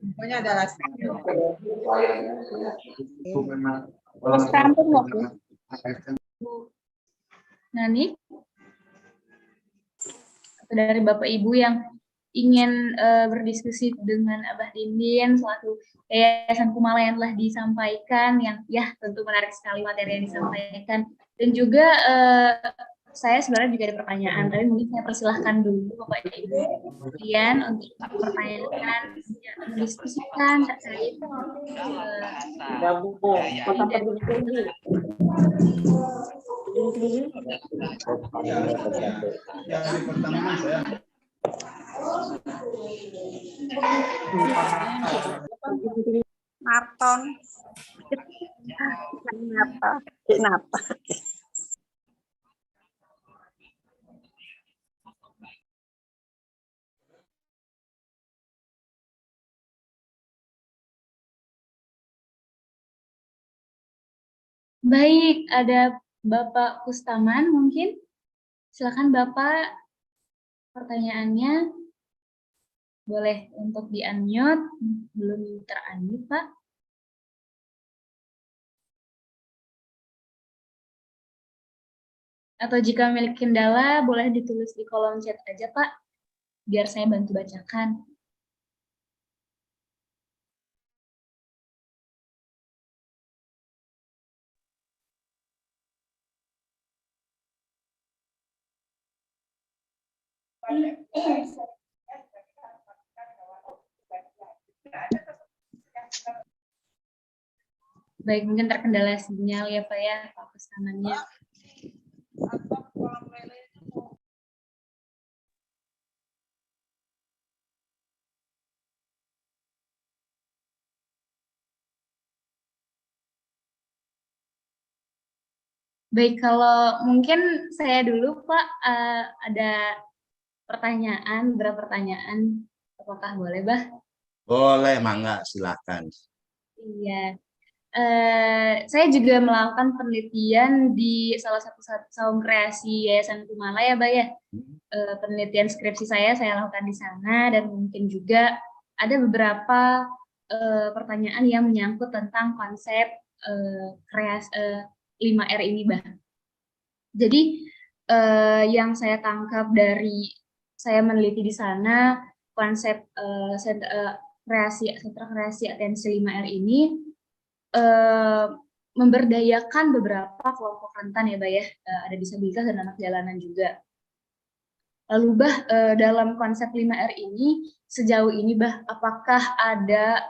Pokoknya adalah Nani, dari Bapak Ibu yang ingin berdiskusi dengan Abah Dindin selaku Yayasan Kumala yang telah disampaikan, yang ya tentu menarik sekali materi yang disampaikan, dan juga saya sebenarnya juga ada pertanyaan, tapi mungkin saya persilahkan dulu Bapak Ibu kemudian untuk pertanyaan mendiskusikan terkait Marton. Kenapa? Baik, ada Bapak Kustaman mungkin. Silakan Bapak, pertanyaannya boleh untuk di-unmute, belum ter-unmute Pak. Atau jika memiliki kendala, boleh ditulis di kolom chat aja Pak, biar saya bantu bacakan. Baik, mungkin terkendala sinyal ya Pak ya, Pak Kustamannya. Baik, kalau mungkin saya dulu Pak, ada pertanyaan, beberapa pertanyaan, apakah boleh Bah? Boleh, mangga, silakan. Iya, saya juga melakukan penelitian di salah satu saung kreasi Yayasan Kumala ya Bah ya. Penelitian skripsi saya lakukan di sana, dan mungkin juga ada beberapa pertanyaan yang menyangkut tentang konsep kreasi 5R ini Bah. Jadi yang saya tangkap dari saya meneliti di sana, konsep sentra kreasi atensi 5R ini memberdayakan beberapa kelompok rentan ya Bah ya, ada disabilitas dan anak jalanan juga. Lalu Bah, dalam konsep 5R ini sejauh ini Bah, apakah ada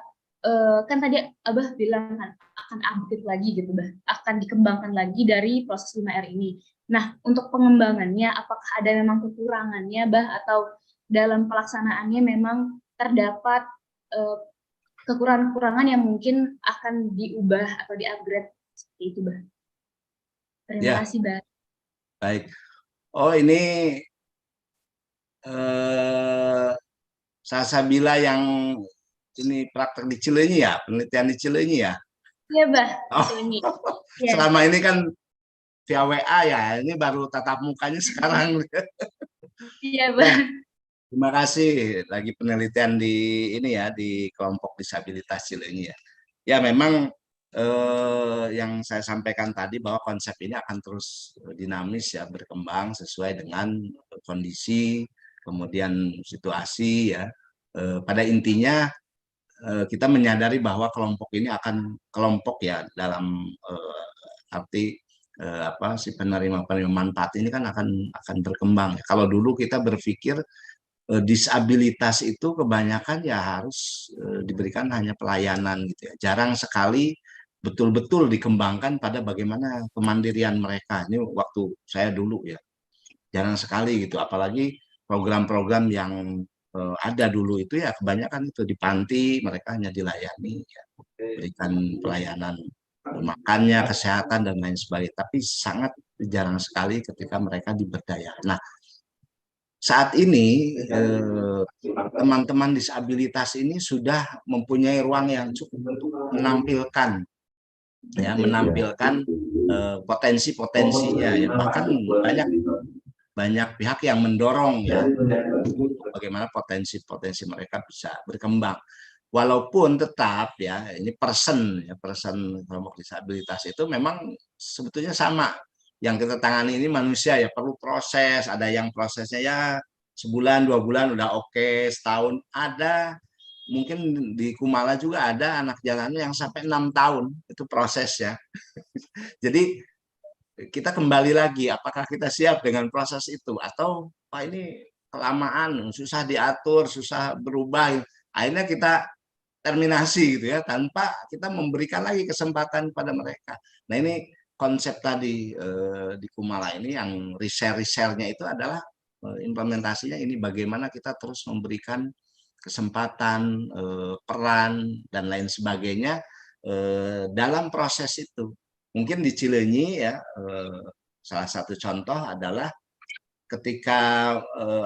kan tadi Abah bilang kan akan update lagi gitu Bah, akan dikembangkan lagi dari proses 5R ini. Nah, untuk pengembangannya apakah ada memang kekurangannya Bah, atau dalam pelaksanaannya memang terdapat kekurangan-kekurangan yang mungkin akan diubah atau di-upgrade seperti itu Bah. Terima kasih Bah. Baik. Oh, ini Salsabila yang ini praktek di Cileunyi ya, penelitian di Cileunyi ya? Iya Bah, Cileunyi. Ya. Selama ini kan via WA ya, ini baru tatap mukanya sekarang. Iya Bah. Terima kasih. Lagi penelitian di ini ya di kelompok disabilitas Cileunyi ya. Ya memang yang saya sampaikan tadi bahwa konsep ini akan terus dinamis ya berkembang sesuai dengan kondisi kemudian situasi ya. Pada intinya kita menyadari bahwa kelompok ini akan kelompok ya dalam arti apa si penerima manfaat ini kan akan berkembang. Kalau dulu kita berpikir disabilitas itu kebanyakan ya harus diberikan hanya pelayanan gitu ya. Jarang sekali betul-betul dikembangkan pada bagaimana kemandirian mereka. Ini waktu saya dulu ya. Jarang sekali gitu. Apalagi program-program yang ada dulu itu ya kebanyakan itu di panti mereka hanya dilayani ya, berikan pelayanan makannya, kesehatan dan lain sebagainya. Tapi sangat jarang sekali ketika mereka diberdayakan. Nah, saat ini teman-teman disabilitas ini sudah mempunyai ruang yang cukup untuk menampilkan potensi-potensinya ya, bahkan banyak banyak pihak yang mendorong ya bagaimana potensi-potensi mereka bisa berkembang. Walaupun tetap ya ini person kelompok disabilitas itu memang sebetulnya sama. Yang kita tangani ini manusia ya perlu proses, ada yang prosesnya ya sebulan, 2 bulan udah oke, setahun ada, mungkin di Kumala juga ada anak jalanan yang sampai 6 tahun itu prosesnya. Jadi kita kembali lagi, apakah kita siap dengan proses itu atau Pak ini kelamaan, susah diatur, susah berubah. Akhirnya kita terminasi gitu ya, tanpa kita memberikan lagi kesempatan pada mereka. Nah ini konsep tadi di Kumala ini yang research-nya itu adalah implementasinya ini bagaimana kita terus memberikan kesempatan, peran dan lain sebagainya dalam proses itu. Mungkin di Cileunyi ya salah satu contoh adalah ketika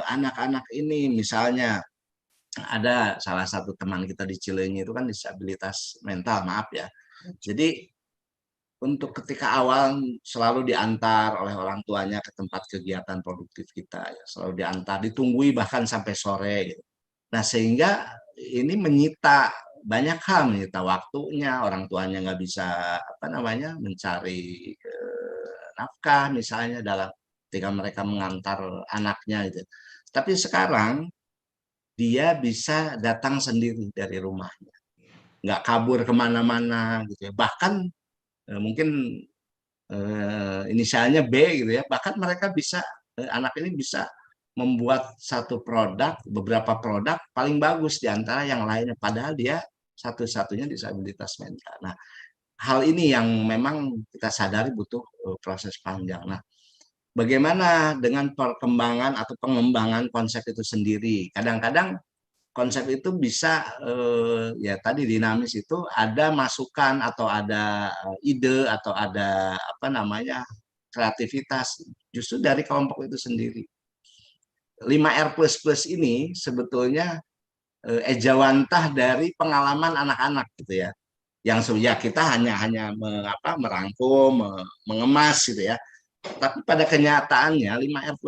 anak-anak ini misalnya ada salah satu teman kita di Cileunyi itu kan disabilitas mental, maaf ya. Jadi untuk ketika awal selalu diantar oleh orang tuanya ke tempat kegiatan produktif kita, ya, selalu diantar, ditunggui bahkan sampai sore. Gitu. Nah sehingga ini menyita banyak hal, menyita waktunya, orang tuanya nggak bisa apa namanya mencari nafkah misalnya dalam ketika mereka mengantar anaknya gitu. Tapi sekarang dia bisa datang sendiri dari rumahnya, nggak kabur kemana-mana gitu ya. Bahkan mungkin inisialnya B gitu ya. Bahkan mereka bisa anak ini bisa membuat satu produk, beberapa produk paling bagus di antara yang lainnya. Padahal dia satu-satunya disabilitas mental. Nah, hal ini yang memang kita sadari butuh proses panjang. Nah, bagaimana dengan perkembangan atau pengembangan konsep itu sendiri? Kadang-kadang konsep itu bisa ya tadi dinamis itu ada masukan atau ada ide atau ada apa namanya kreativitas justru dari kelompok itu sendiri. 5R++ ini sebetulnya ejawantah dari pengalaman anak-anak gitu ya. Yang ya kita hanya merangkum, mengemas gitu ya. Tapi pada kenyataannya 5R++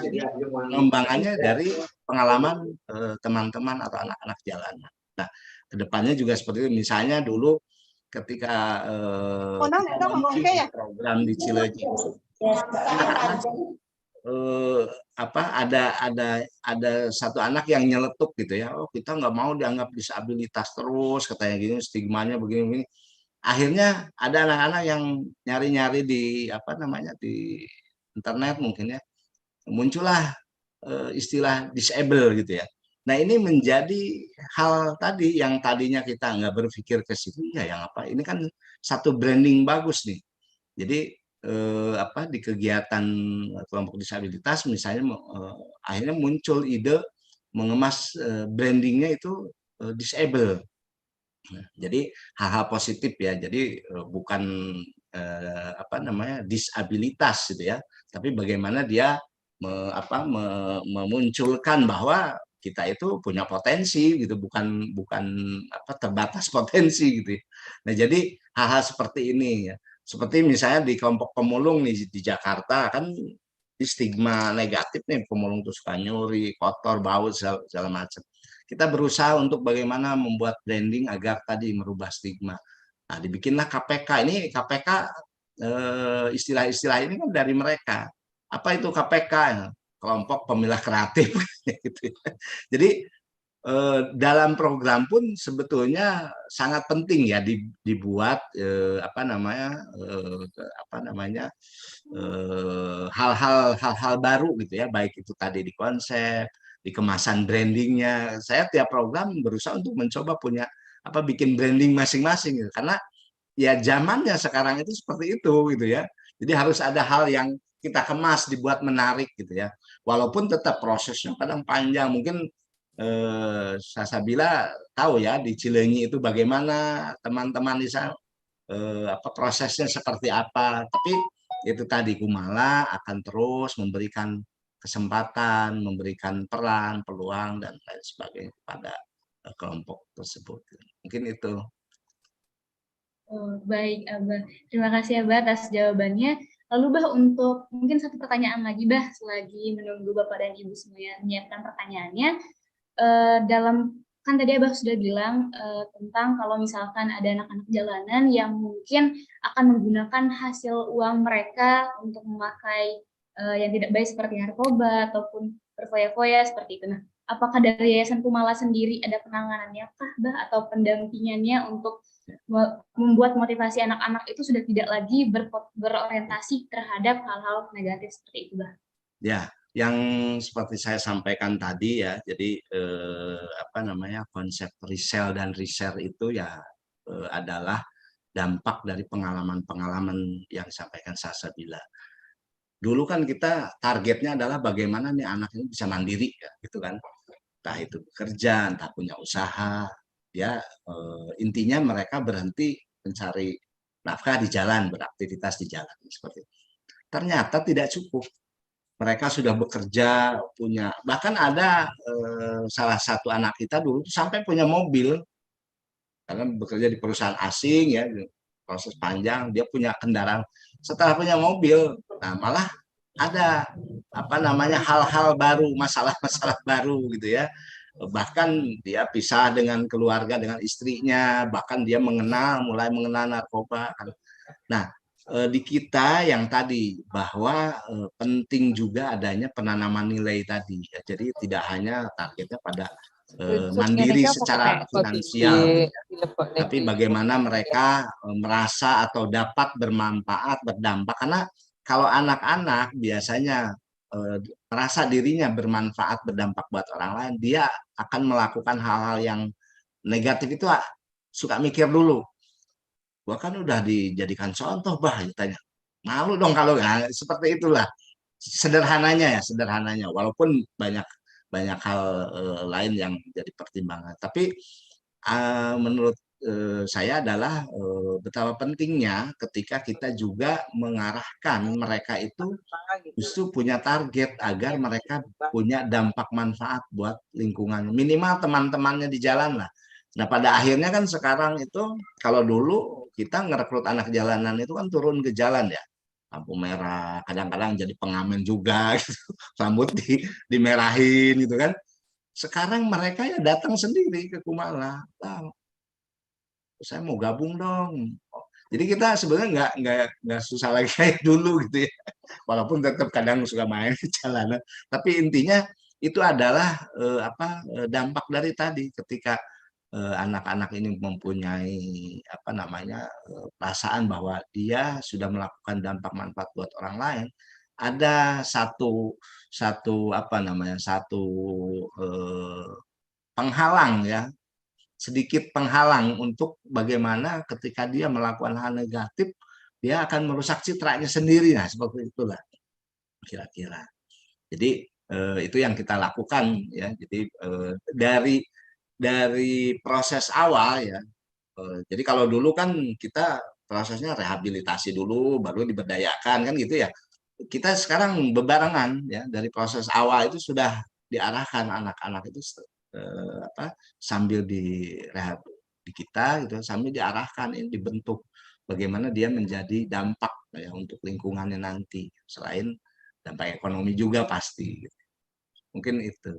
ini pengembangannya dari pengalaman teman-teman atau anak-anak jalanan. Nah, kedepannya juga seperti itu. Misalnya dulu ketika kita launching program di Cileunyi, anak-anak ada satu anak yang nyeletuk gitu ya, oh kita nggak mau dianggap disabilitas terus katanya gini, stigmanya begini-begini. Akhirnya ada anak-anak yang nyari-nyari di apa namanya di internet mungkin ya, muncullah istilah disable gitu ya. Nah ini menjadi hal tadi yang tadinya kita nggak berpikir ke situ ya yang apa ini kan satu branding bagus nih. Jadi di kegiatan kelompok disabilitas misalnya akhirnya muncul ide mengemas brandingnya itu disable. Nah, jadi hal-hal positif ya. Jadi bukan disabilitas gitu ya, tapi bagaimana dia memunculkan bahwa kita itu punya potensi gitu, bukan bukan terbatas potensi gitu. Ya. Nah, jadi hal-hal seperti ini ya. Seperti misalnya di kelompok pemulung nih di Jakarta kan stigma negatif nih, pemulung tuh suka nyuri, kotor, bau, segala macam. Kita berusaha untuk bagaimana membuat branding agar tadi merubah stigma. Nah, dibikinlah KPK. Ini KPK, istilah-istilah ini kan dari mereka. Apa itu KPK? Kelompok Pemilah Kreatif. Gitu ya. Jadi dalam program pun sebetulnya sangat penting ya dibuat hal-hal baru gitu ya, baik itu tadi di konsep, di kemasan brandingnya. Saya tiap program berusaha untuk mencoba punya bikin branding masing-masing gitu. Karena ya zamannya sekarang itu seperti itu gitu ya. Jadi harus ada hal yang kita kemas, dibuat menarik gitu ya. Walaupun tetap prosesnya kadang panjang. Mungkin Sasabila tahu ya di Cileunyi itu bagaimana teman-teman di sana, prosesnya seperti apa. Tapi itu tadi Kumala akan terus memberikan kesempatan, memberikan peran, peluang dan lain sebagainya kepada kelompok tersebut. Mungkin itu. Oh, baik, Abah. Terima kasih, Abah, atas jawabannya. Lalu, Bah, untuk mungkin satu pertanyaan lagi, Bah, selagi menunggu Bapak dan Ibu semuanya menyiapkan pertanyaannya. Dalam kan tadi Abah sudah bilang tentang kalau misalkan ada anak-anak jalanan yang mungkin akan menggunakan hasil uang mereka untuk memakai yang tidak baik seperti narkoba ataupun berfoya-foya seperti itu. Nah, apakah dari Yayasan Kumala sendiri ada penanganannya kah, Bah, atau pendampingannya untuk membuat motivasi anak-anak itu sudah tidak lagi berorientasi terhadap hal-hal negatif seperti itu, Bah? Ya, yang seperti saya sampaikan tadi ya, jadi konsep resell dan reshare itu ya adalah dampak dari pengalaman-pengalaman yang disampaikan Sasabila. Dulu kan kita targetnya adalah bagaimana nih anak ini bisa mandiri ya, gitu kan. Entah itu bekerja, entah punya usaha, ya intinya mereka berhenti mencari nafkah di jalan, beraktivitas di jalan seperti itu. Ternyata tidak cukup. Mereka sudah bekerja, punya, bahkan ada salah satu anak kita dulu sampai punya mobil karena bekerja di perusahaan asing ya, proses panjang dia punya kendaraan. Setelah punya mobil, nah malah ada hal-hal baru, masalah-masalah baru gitu ya. Bahkan dia pisah dengan keluarga, dengan istrinya, bahkan dia mulai mengenal narkoba. Nah, di kita yang tadi bahwa penting juga adanya penanaman nilai tadi. Ya, jadi tidak hanya targetnya pada mandiri secara finansial, tapi bagaimana mereka merasa atau dapat bermanfaat, berdampak. Karena kalau anak-anak biasanya merasa dirinya bermanfaat, berdampak buat orang lain, dia akan melakukan hal-hal yang negatif itu suka mikir dulu. Gua kan udah dijadikan contoh, Bah, ditanya. Malu dong kalau seperti itulah. Sederhananya, walaupun banyak banyak hal lain yang jadi pertimbangan. Tapi menurut saya adalah betapa pentingnya ketika kita juga mengarahkan mereka itu justru punya target agar mereka punya dampak manfaat buat lingkungan. Minimal teman-temannya di jalan lah. Nah, pada akhirnya kan sekarang itu kalau dulu kita ngerekrut anak jalanan itu kan turun ke jalan ya. Lampu merah, kadang-kadang jadi pengamen juga gitu. Rambut dimerahin gitu kan. Sekarang mereka ya datang sendiri ke Kumala. Bang, saya mau gabung dong. Jadi kita sebenarnya nggak susah lagi kayak dulu gitu ya. Walaupun tetap kadang suka main di jalanan. Tapi intinya itu adalah dampak dari tadi ketika anak-anak ini mempunyai perasaan bahwa dia sudah melakukan dampak manfaat buat orang lain, ada satu satu satu penghalang ya, sedikit penghalang untuk bagaimana ketika dia melakukan hal negatif dia akan merusak citranya sendiri. Nah, seperti itulah kira-kira. Jadi itu yang kita lakukan ya. Jadi dari proses awal ya. Jadi kalau dulu kan kita prosesnya rehabilitasi dulu, baru diberdayakan kan gitu ya. Kita sekarang bebarengan ya, dari proses awal itu sudah diarahkan anak-anak itu sambil direhab di kita gitu, sambil diarahkan ini dibentuk bagaimana dia menjadi dampak ya untuk lingkungannya nanti. Selain dampak ekonomi juga pasti. Mungkin itu.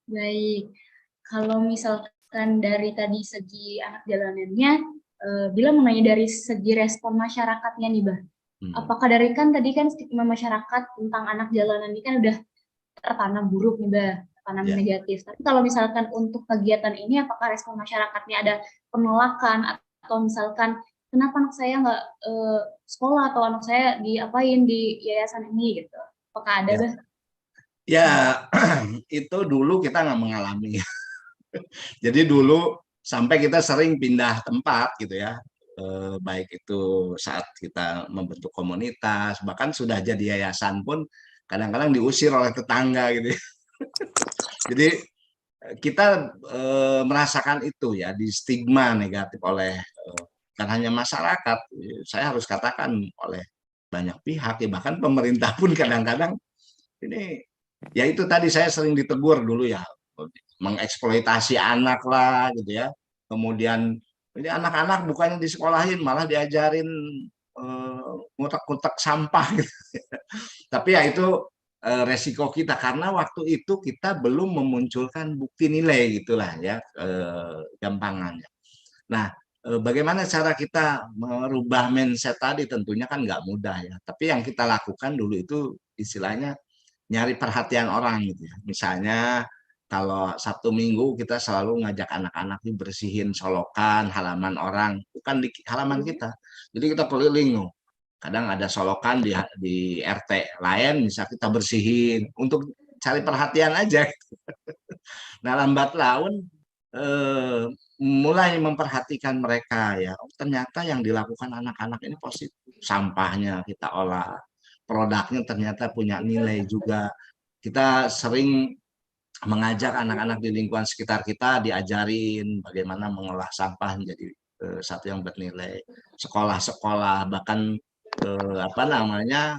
Baik, kalau misalkan dari tadi segi anak jalanannya, Bila mau nanya dari segi respon masyarakatnya nih, Bah. Apakah dari kan tadi kan stigma masyarakat tentang anak jalanan ini kan udah tertanam buruk nih, Bah, tertanam Ya. negatif. Tapi kalau misalkan untuk kegiatan ini, apakah respon masyarakatnya ada penolakan atau misalkan kenapa anak saya nggak sekolah atau anak saya diapain di yayasan ini gitu? Apakah ada, Ya, Bah? ya itu dulu kita nggak mengalami. Jadi dulu sampai kita sering pindah tempat gitu ya, baik itu saat kita membentuk komunitas, bahkan sudah jadi yayasan pun kadang-kadang diusir oleh tetangga gitu. Jadi kita merasakan itu ya, di stigma negatif oleh bukan hanya masyarakat, saya harus katakan oleh banyak pihak ya, bahkan pemerintah pun kadang-kadang ini ya itu tadi saya sering ditegur dulu ya, mengeksploitasi anak lah gitu ya. Kemudian ini anak-anak bukannya disekolahin malah diajarin ngutak-ngutak sampah gitu. Tapi ya itu resiko kita karena waktu itu kita belum memunculkan bukti nilai gitulah ya, gampangannya. Nah, bagaimana cara kita merubah mindset tadi tentunya kan nggak mudah ya. Tapi yang kita lakukan dulu itu istilahnya nyari perhatian orang gitu ya. Misalnya kalau Sabtu Minggu kita selalu ngajak anak-anak nih bersihin solokan halaman orang, bukan di halaman kita. Jadi kita keliling loh. Kadang ada solokan di RT lain, bisa kita bersihin untuk cari perhatian aja. Nah, lambat laun mulai memperhatikan mereka ya. Oh, ternyata yang dilakukan anak-anak ini positif. Sampahnya kita olah, produknya ternyata punya nilai juga. Kita sering mengajak anak-anak di lingkungan sekitar kita diajarin bagaimana mengolah sampah menjadi satu yang bernilai. Sekolah-sekolah bahkan apa namanya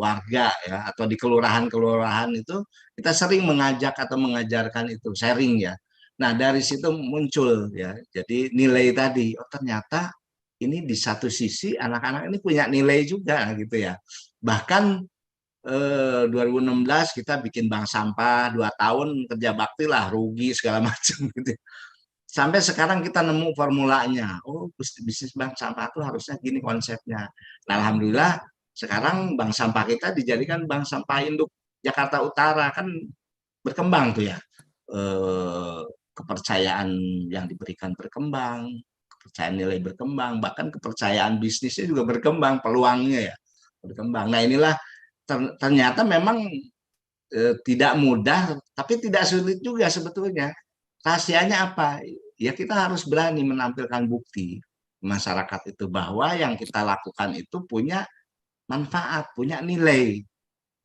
warga ya atau di kelurahan-kelurahan itu kita sering mengajak atau mengajarkan itu sharing ya. Nah dari situ muncul ya. Jadi nilai tadi oh ternyata ini di satu sisi anak-anak ini punya nilai juga gitu ya. Bahkan 2016 kita bikin bank sampah 2 tahun kerja bakti lah rugi segala macam gitu. Sampai sekarang kita nemu formulanya. Oh, bisnis bank sampah itu harusnya gini konsepnya. Nah, alhamdulillah sekarang bank sampah kita dijadikan bank sampah induk Jakarta Utara kan berkembang tuh ya. Kepercayaan yang diberikan berkembang, kepercayaan nilai berkembang, bahkan kepercayaan bisnisnya juga berkembang, peluangnya ya berkembang. Nah, inilah ternyata memang tidak mudah, tapi tidak sulit juga sebetulnya. Rahasianya apa? Ya kita harus berani menampilkan bukti masyarakat itu bahwa yang kita lakukan itu punya manfaat, punya nilai.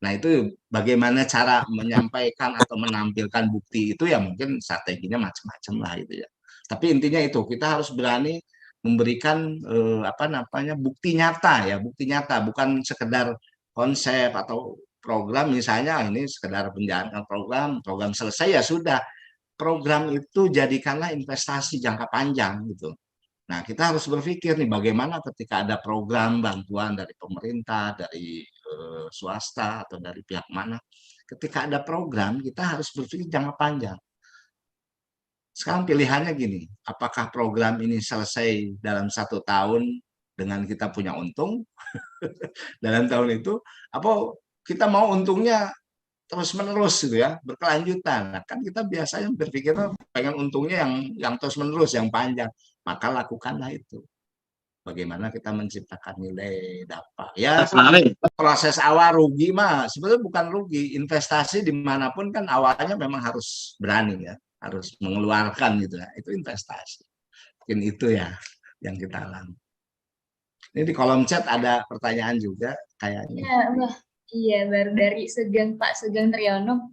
Nah itu bagaimana cara menyampaikan atau menampilkan bukti itu ya mungkin strateginya macam-macam lah itu ya. Tapi intinya itu kita harus berani memberikan apa namanya bukti nyata ya, bukti nyata bukan sekedar konsep atau program misalnya ini sekedar menjalankan program selesai ya sudah. Program itu jadikanlah investasi jangka panjang gitu. Nah, kita harus berpikir nih bagaimana ketika ada program bantuan dari pemerintah, dari swasta atau dari pihak mana. Ketika ada program, kita harus berpikir jangka panjang. Sekarang pilihannya gini, apakah program ini selesai dalam 1 tahun dengan kita punya untung dalam tahun itu, apa kita mau untungnya terus menerus gitu ya berkelanjutan. Nah, kan kita biasanya berpikir pengen untungnya yang terus menerus yang panjang, maka lakukanlah itu. Bagaimana kita menciptakan nilai dapat. Ya proses awal rugi mah sebenarnya bukan rugi, investasi dimanapun kan awalnya memang harus berani ya, harus mengeluarkan gitu ya, itu investasi. Mungkin itu ya yang kita alami. Ini di kolom chat ada pertanyaan juga kayaknya. Ya, Mbak. Iya, baru dari Pak Sugeng Triyono.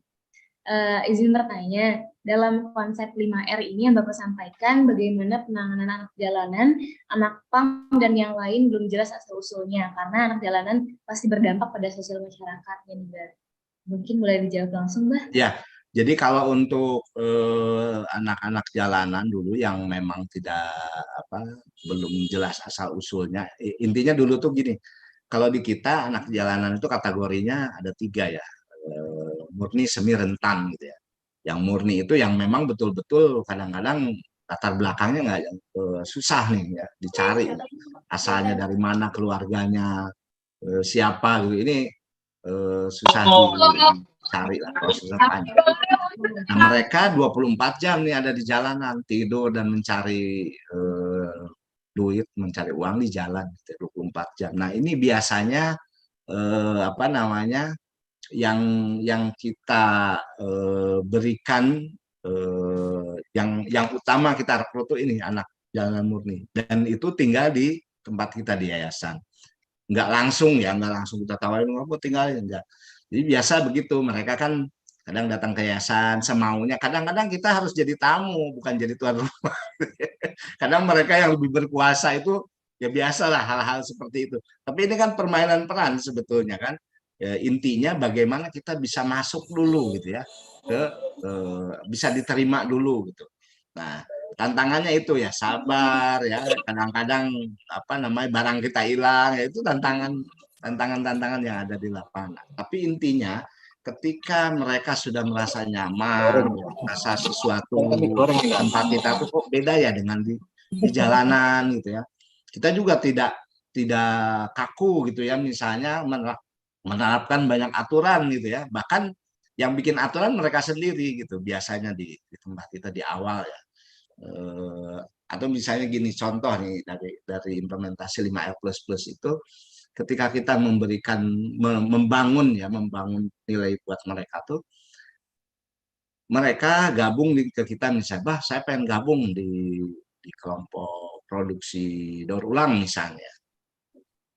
Izin bertanya, dalam konsep 5R ini yang Bapak sampaikan, bagaimana penanganan anak jalanan, anak pang, dan yang lain belum jelas asal-usulnya, karena anak jalanan pasti berdampak pada sosial masyarakat. Ya, Mbak. Mungkin boleh dijawab langsung, Mbak. Ya, jadi kalau untuk anak-anak jalanan dulu yang memang tidak apa belum jelas asal usulnya, intinya dulu tuh gini, kalau di kita anak jalanan itu kategorinya ada 3 ya, murni, semi, rentan gitu ya. Yang murni itu yang memang betul-betul kadang-kadang latar belakangnya nggak susah nih ya dicari, asalnya dari mana keluarganya, siapa gitu, ini susah dicari lah, prosesnya panjang. Nah mereka 24 jam nih ada di jalanan, tidur dan mencari duit, mencari uang di jalan gitu, 24 jam. Nah ini biasanya apa namanya, yang kita berikan, yang utama kita rekrut tuh ini anak jalanan murni, dan itu tinggal di tempat kita di yayasan. Nggak langsung ya, nggak langsung kita tawarin, "Oh, tinggalin," enggak. Jadi biasa begitu, mereka kan kadang datang ke yayasan semaunya, kadang-kadang kita harus jadi tamu, bukan jadi tuan rumah. Kadang mereka yang lebih berkuasa itu, ya biasalah hal-hal seperti itu. Tapi ini kan permainan peran sebetulnya kan. Ya, intinya bagaimana kita bisa masuk dulu gitu ya, ke bisa diterima dulu gitu. Nah, tantangannya itu ya sabar ya, kadang-kadang apa namanya, barang kita hilang, ya itu tantangan-tantangan yang ada di lapangan. Tapi intinya ketika mereka sudah merasa nyaman, merasa sesuatu tempat kita tuh kok beda ya dengan di jalanan gitu ya. Kita juga tidak kaku gitu ya, misalnya menerapkan banyak aturan gitu ya. Bahkan yang bikin aturan mereka sendiri gitu biasanya di tempat kita di awal ya. Atau misalnya gini, contoh nih dari implementasi 5R++ itu, ketika kita membangun nilai buat mereka tuh, mereka gabung ke kita misalnya, "Bah, saya pengen gabung di kelompok produksi daur ulang," misalnya.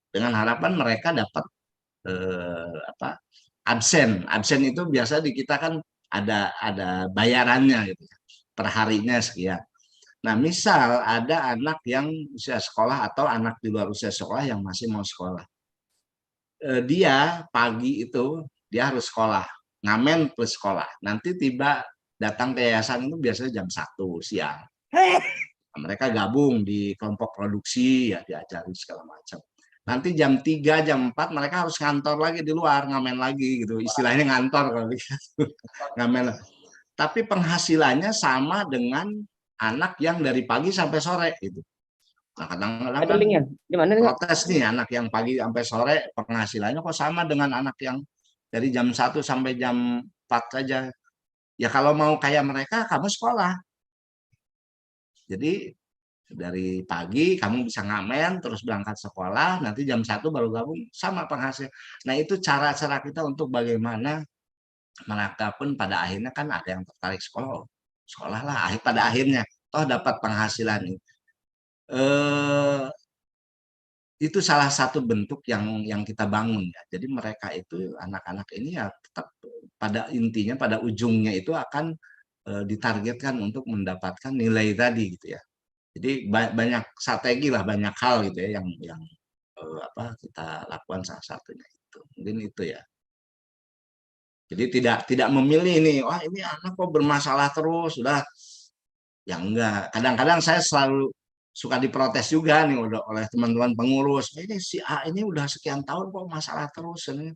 Dengan harapan mereka dapat apa, absen. Absen itu biasa di kita kan ada bayarannya gitu, per harinya sekian. Nah, misal ada anak yang usia sekolah atau anak di luar usia sekolah yang masih mau sekolah. Dia pagi itu dia harus sekolah, ngamen plus sekolah. Nanti tiba datang ke yayasan itu biasanya jam 1 siang. Nah, mereka gabung di kelompok produksi ya, diajari segala macam. Nanti jam 3, jam 4 mereka harus ngantor lagi di luar, ngamen lagi gitu. Istilahnya ngantor kalau gitu. Ngamen. Tapi penghasilannya sama dengan anak yang dari pagi sampai sore gitu. Nah, kadang-kadang Ada kan linknya. Di mana nih, Kak? protes nih, anak yang pagi sampai sore penghasilannya kok sama dengan anak yang dari jam 1 sampai jam 4 saja. Ya kalau mau kayak mereka, kamu sekolah. Jadi dari pagi kamu bisa ngamen, terus berangkat sekolah, nanti jam 1 baru gabung, sama penghasil. Nah itu cara-cara kita untuk bagaimana mereka pun pada akhirnya kan ada yang tertarik sekolah, sekolah lah, pada akhirnya toh dapat penghasilan. Eh, itu salah satu bentuk yang kita bangun ya. Jadi mereka itu anak-anak ini ya tetap pada intinya pada ujungnya itu akan ditargetkan untuk mendapatkan nilai tadi gitu ya. Jadi banyak strategi lah, banyak hal gitu ya yang apa kita lakukan, salah satunya itu. Mungkin itu ya. Jadi tidak memilih nih, wah ini anak kok bermasalah terus, sudah ya enggak. Kadang-kadang saya selalu suka diprotes juga nih oleh teman-teman pengurus. Ini si A ini udah sekian tahun kok masalah terus ini.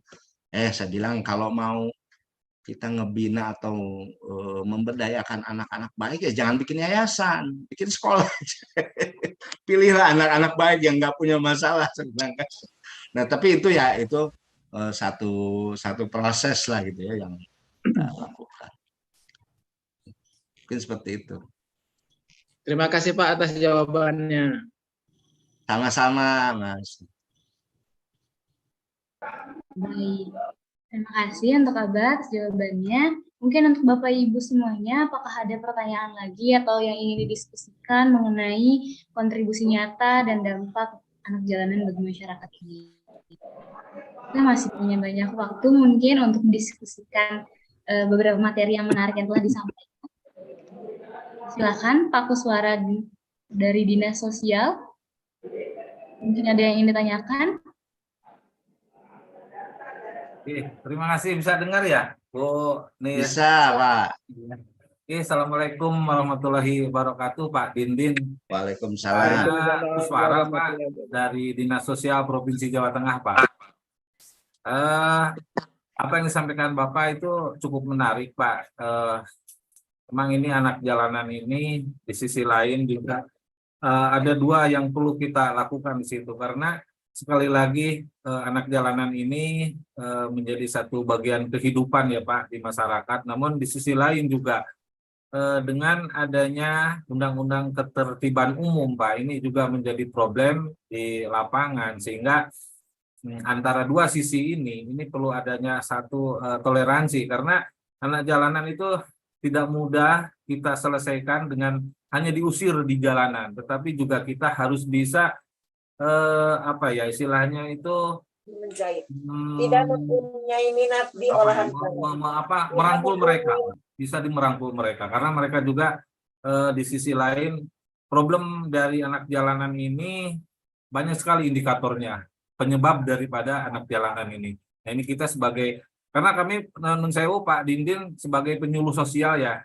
Saya bilang kalau mau kita ngebina atau memberdayakan anak-anak baik ya jangan bikin yayasan, bikin sekolah. Pilihlah anak-anak baik yang nggak punya masalah sebenarnya. Nah tapi itu ya itu satu proses lah gitu ya yang kita lakukan. Mungkin seperti itu. Terima kasih Pak atas jawabannya. Sama-sama, Mas. Baik, terima kasih untuk Abah atas jawabannya. Mungkin untuk Bapak Ibu semuanya, apakah ada pertanyaan lagi atau yang ingin didiskusikan mengenai kontribusi nyata dan dampak anak jalanan bagi masyarakat ini? Kita masih punya banyak waktu mungkin untuk mendiskusikan beberapa materi yang menarik yang telah disampaikan. Silakan Pak Kuswara dari Dinas Sosial. Mungkin ada yang ingin ditanyakan? Oke, terima kasih. Bisa dengar ya, Bu Nis? Bisa, Pak. Assalamualaikum warahmatullahi wabarakatuh, Pak Dindin. Waalaikumsalam. Suara Pak dari Dinas Sosial Provinsi Jawa Tengah, Pak. Apa yang disampaikan Bapak itu cukup menarik, Pak. Memang ini anak jalanan ini di sisi lain juga ada dua yang perlu kita lakukan di situ, karena sekali lagi anak jalanan ini menjadi satu bagian kehidupan ya Pak di masyarakat. Namun di sisi lain juga dengan adanya Undang-Undang Ketertiban Umum, Pak, ini juga menjadi problem di lapangan, sehingga antara dua sisi ini perlu adanya satu toleransi, karena anak jalanan itu tidak mudah kita selesaikan dengan hanya diusir di jalanan, tetapi juga kita harus bisa apa ya istilahnya itu menjahit. Tidak mempunyai minat di olahan merangkul mereka, bisa merangkul mereka, karena mereka juga di sisi lain problem dari anak jalanan ini banyak sekali indikatornya penyebab daripada anak jalanan ini. Nah, ini kita sebagai, karena kami Nun Sewu Pak Dindin sebagai penyuluh sosial ya,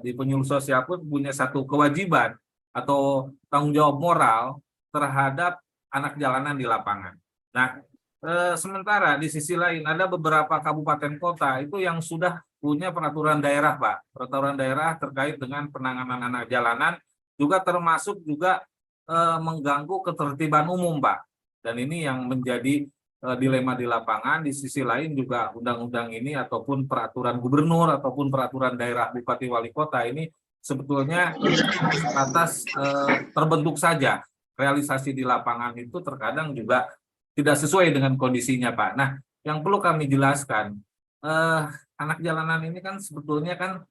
di penyuluh sosial pun punya satu kewajiban atau tanggung jawab moral terhadap anak jalanan di lapangan. Nah, sementara di sisi lain ada beberapa kabupaten kota itu yang sudah punya peraturan daerah, Pak. Peraturan daerah terkait dengan penanganan anak jalanan juga termasuk juga mengganggu ketertiban umum, Pak. Dan ini yang menjadi dilema di lapangan. Di sisi lain juga undang-undang ini ataupun peraturan gubernur ataupun peraturan daerah bupati wali kota ini sebetulnya atas terbentuk saja. Realisasi di lapangan itu terkadang juga tidak sesuai dengan kondisinya, Pak. Nah, yang perlu kami jelaskan, anak jalanan ini kan sebetulnya kan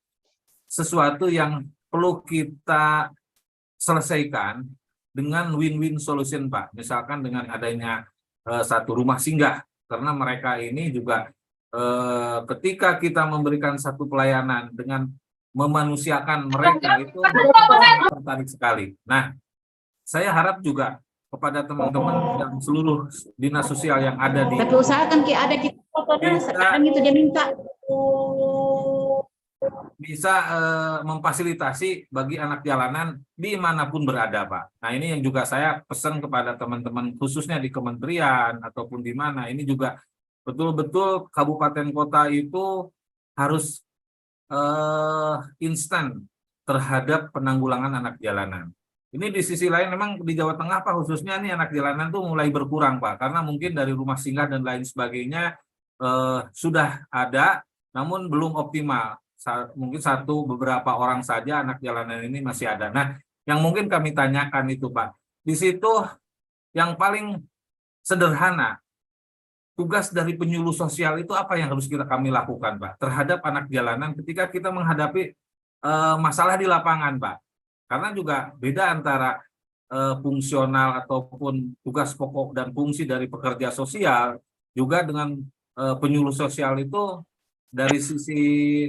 sesuatu yang perlu kita selesaikan dengan win-win solution, Pak. Misalkan dengan adanya satu rumah singgah, karena mereka ini juga ketika kita memberikan satu pelayanan dengan memanusiakan mereka itu tertarik sekali. Nah, saya harap juga kepada teman-teman dan seluruh dinas sosial yang ada di tapi usahakan ki ada kita sekarang itu dia minta bisa memfasilitasi bagi anak jalanan dimanapun berada, Pak. Nah, ini yang juga saya pesan kepada teman-teman khususnya di kementerian ataupun di mana, ini juga betul-betul kabupaten kota itu harus instan terhadap penanggulangan anak jalanan. Ini di sisi lain memang di Jawa Tengah, Pak, khususnya nih anak jalanan tuh mulai berkurang, Pak, karena mungkin dari rumah singgah dan lain sebagainya sudah ada, namun belum optimal. Mungkin beberapa orang saja anak jalanan ini masih ada. Nah, yang mungkin kami tanyakan itu, Pak, di situ yang paling sederhana, tugas dari penyuluh sosial itu apa yang harus kami lakukan, Pak, terhadap anak jalanan ketika kita menghadapi masalah di lapangan, Pak? Karena juga beda antara fungsional ataupun tugas pokok dan fungsi dari pekerja sosial, juga dengan penyuluh sosial itu dari sisi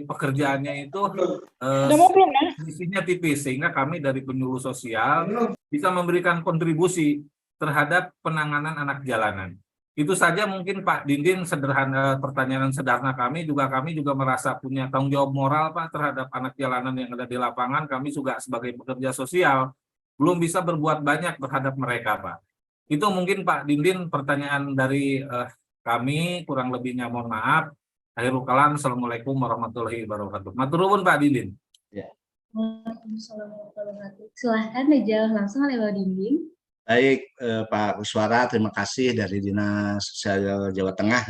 pekerjaannya itu sisinya tipis, sehingga kami dari penyuluh sosial bisa memberikan kontribusi terhadap penanganan anak jalanan. Itu saja mungkin Pak Dindin sederhana pertanyaan sederhana kami juga merasa punya tanggung jawab moral, Pak, terhadap anak jalanan yang ada di lapangan. Kami juga sebagai pekerja sosial belum bisa berbuat banyak terhadap mereka, Pak. Itu mungkin Pak Dindin pertanyaan dari kami, kurang lebihnya mohon maaf. Akhirul kalam, Assalamualaikum warahmatullahi wabarakatuh. Matur nuwun Pak Dindin. Waalaikumsalam warahmatullahi wabarakatuh. Silahkan dijawab langsung oleh Pak Dindin. Baik, Pak Kuswara, terima kasih dari Dinas Sosial Jawa Tengah.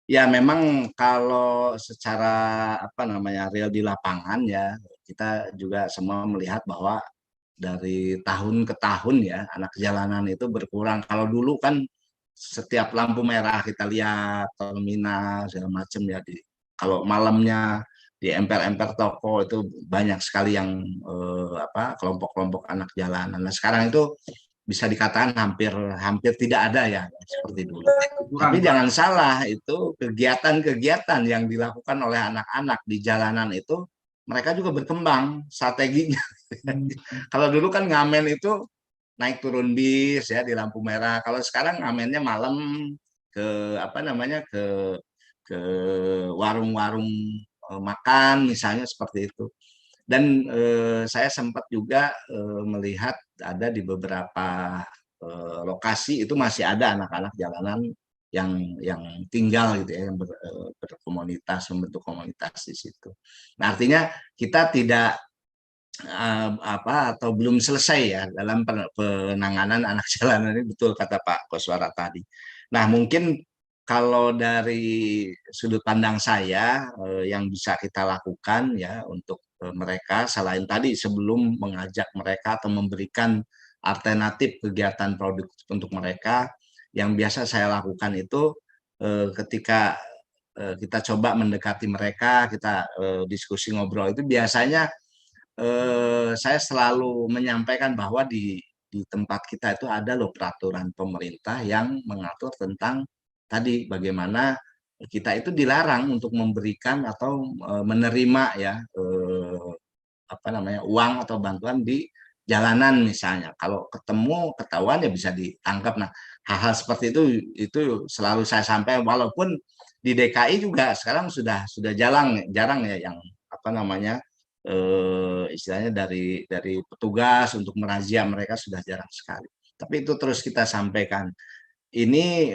Ya memang kalau secara real di lapangan ya, kita juga semua melihat bahwa dari tahun ke tahun ya anak jalanan itu berkurang. Kalau dulu kan setiap lampu merah kita lihat terminal segala macam ya, kalau malamnya di emper-emper toko itu banyak sekali yang kelompok-kelompok anak jalanan. Nah, sekarang itu bisa dikatakan hampir tidak ada ya seperti dulu. Tapi jangan salah, itu kegiatan-kegiatan yang dilakukan oleh anak-anak di jalanan itu mereka juga berkembang strateginya. Kalau dulu kan ngamen itu naik turun bis ya di lampu merah. Kalau sekarang ngamennya malam ke ke warung-warung makan misalnya seperti itu. Dan saya sempat juga melihat ada di beberapa lokasi itu masih ada anak-anak jalanan yang tinggal gitu ya, yang berkomunitas, membentuk komunitas di situ. Nah, artinya kita tidak atau belum selesai ya dalam penanganan anak jalanan ini, betul kata Pak Koswara tadi. Nah, mungkin kalau dari sudut pandang saya yang bisa kita lakukan ya untuk mereka, selain tadi sebelum mengajak mereka atau memberikan alternatif kegiatan produktif untuk mereka, yang biasa saya lakukan itu ketika kita coba mendekati mereka, kita diskusi ngobrol, itu biasanya saya selalu menyampaikan bahwa di tempat kita itu ada loh peraturan pemerintah yang mengatur tentang tadi bagaimana kita itu dilarang untuk memberikan atau menerima ya uang atau bantuan di jalanan misalnya. Kalau ketemu ketahuan ya bisa ditangkap. Nah, hal-hal seperti itu selalu saya sampaikan, walaupun di DKI juga sekarang sudah jarang ya yang istilahnya dari petugas untuk merazia mereka sudah jarang sekali. Tapi itu terus kita sampaikan. Ini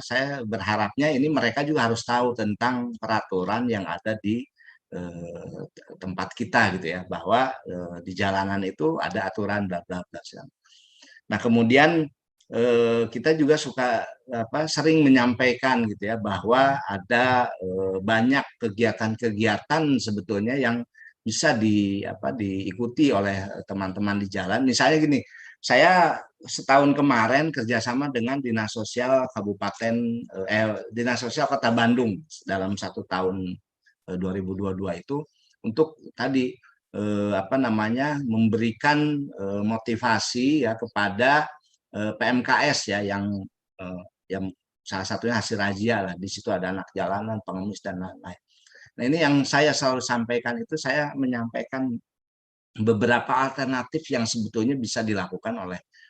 saya berharapnya ini mereka juga harus tahu tentang peraturan yang ada di tempat kita gitu ya, bahwa di jalanan itu ada aturan bla bla bla. Nah, kemudian kita juga suka sering menyampaikan gitu ya, bahwa ada banyak kegiatan-kegiatan sebetulnya yang bisa diikuti oleh teman-teman di jalan. Misalnya gini, saya setahun kemarin kerjasama dengan Dinas Sosial Dinas Sosial Kota Bandung dalam 1 tahun 2022 itu untuk tadi memberikan motivasi ya kepada PMKS ya yang salah satunya hasil razia lah. Di situ ada anak jalanan, pengemis dan lain-lain. Nah, ini yang saya selalu sampaikan, itu saya menyampaikan beberapa alternatif yang sebetulnya bisa dilakukan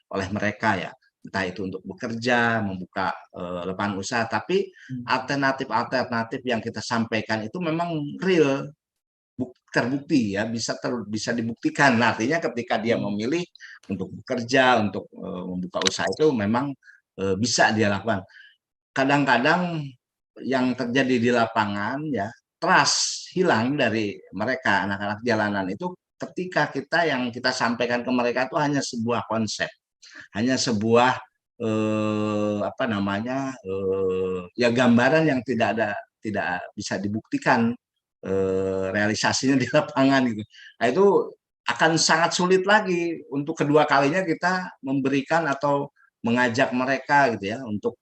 oleh mereka ya, entah itu untuk bekerja, membuka lapangan usaha, tapi alternatif yang kita sampaikan itu memang real, terbukti ya, bisa dibuktikan. Nah, artinya ketika dia memilih untuk bekerja, untuk membuka usaha, itu memang bisa dia lakukan. Kadang-kadang yang terjadi di lapangan ya, trust hilang dari mereka, anak-anak jalanan itu, ketika yang kita sampaikan ke mereka itu hanya sebuah konsep, hanya sebuah ya gambaran yang tidak bisa dibuktikan realisasinya di lapangan gitu. Nah, itu akan sangat sulit lagi untuk kedua kalinya kita memberikan atau mengajak mereka gitu ya untuk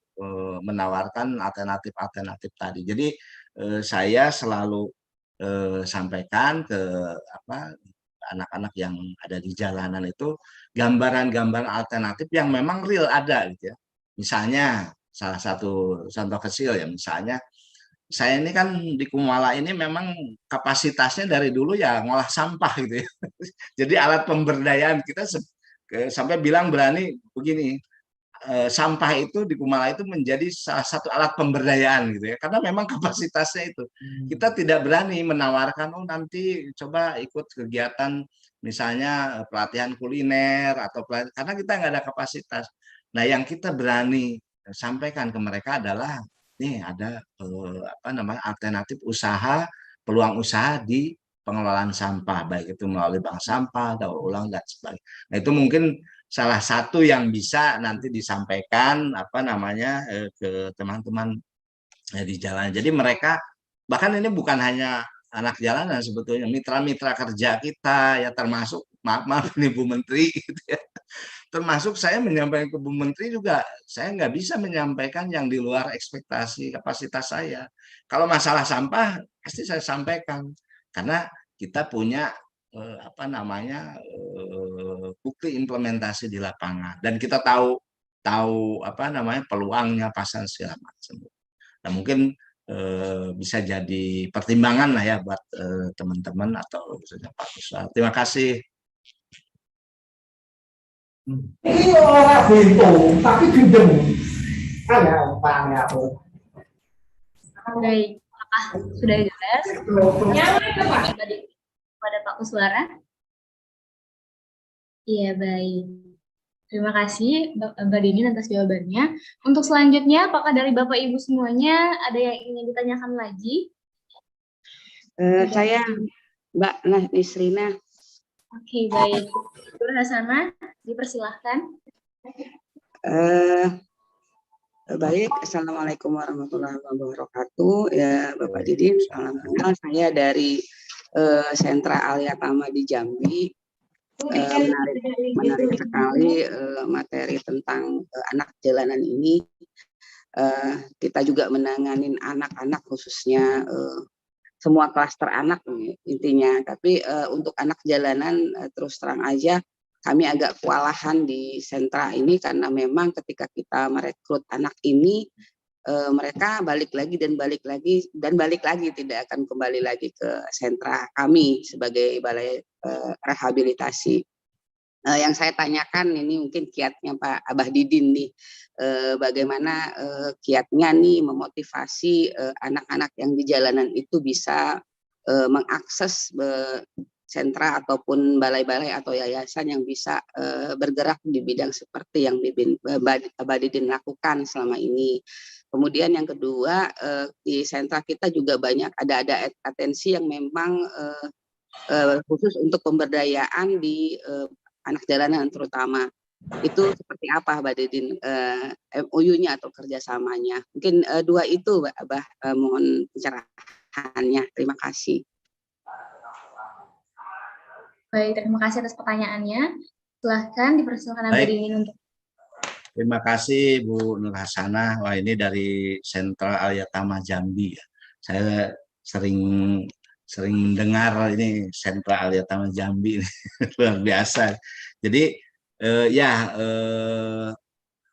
menawarkan alternatif tadi. Jadi saya selalu sampaikan ke anak-anak yang ada di jalanan itu gambaran-gambaran alternatif yang memang real ada gitu ya. Misalnya salah satu contoh kecil ya, misalnya saya ini kan di Kumala ini memang kapasitasnya dari dulu ya ngolah sampah gitu ya. Jadi alat pemberdayaan kita sampai bilang berani begini, sampah itu di Kumala itu menjadi salah satu alat pemberdayaan gitu ya, karena memang kapasitasnya itu. Kita tidak berani menawarkan, oh nanti coba ikut kegiatan misalnya pelatihan kuliner atau karena kita nggak ada kapasitas. Nah, yang kita berani sampaikan ke mereka adalah nih ada alternatif usaha, peluang usaha di pengelolaan sampah, baik itu melalui bank sampah, daur ulang dan sebagainya. Nah, itu mungkin salah satu yang bisa nanti disampaikan ke teman-teman di jalan. Jadi mereka, bahkan ini bukan hanya anak jalanan sebetulnya, mitra-mitra kerja kita ya, termasuk maaf ini Bu Menteri gitu ya. Termasuk saya menyampaikan ke Bu Menteri juga, saya nggak bisa menyampaikan yang di luar ekspektasi kapasitas saya. Kalau masalah sampah pasti saya sampaikan, karena kita punya bukti implementasi di lapangan, dan kita tahu peluangnya, pasar segala macam. Nah, mungkin bisa jadi pertimbangan lah ya buat teman-teman atau khususnya Pak Kuswa. Terima kasih. Ini orang bintu, tapi gendeng. Ada apa? Baik, terima Sudah jelas? Pada Pak Kuswara? Iya, baik. Terima kasih Mbak Dinin atas jawabannya. Untuk selanjutnya, apakah dari Bapak Ibu semuanya ada yang ingin ditanyakan lagi? Saya Mbak Nisrina. Oke, baik. Bu Hasana, dipersilahkan. Baik, Assalamualaikum warahmatullahi wabarakatuh. Ya, Bapak Didin, salam kenal. Saya dari Sentra Alia-Tama di Jambi. Menarik sekali materi tentang anak jalanan ini. Kita juga menanganin anak-anak, khususnya semua klaster anak intinya. Tapi untuk anak jalanan terus terang aja kami agak kewalahan di sentra ini, karena memang ketika kita merekrut anak ini mereka balik lagi dan balik lagi, tidak akan kembali lagi ke sentra kami sebagai balai rehabilitasi. Yang saya tanyakan ini mungkin kiatnya Pak Abah Didin nih, bagaimana kiatnya nih memotivasi anak-anak yang di jalanan itu bisa mengakses sentra ataupun balai-balai atau yayasan yang bisa bergerak di bidang seperti yang Mbak Didin lakukan selama ini. Kemudian yang kedua, di sentra kita juga banyak ada atensi yang memang khusus untuk pemberdayaan di anak jalanan terutama. Itu seperti apa Mbak Didin MOU-nya atau kerjasamanya? Mungkin dua itu Mbak Abah, mohon pencerahannya. Terima kasih. Baik, terima kasih atas pertanyaannya. Silahkan dipersilakan Mbak Dinin untuk. Terima kasih Bu Nur Hasanah. Wah, ini dari Sentra Alia-Tama Jambi ya. Saya sering mendengar ini Sentra Alia-Tama Jambi luar biasa. Jadi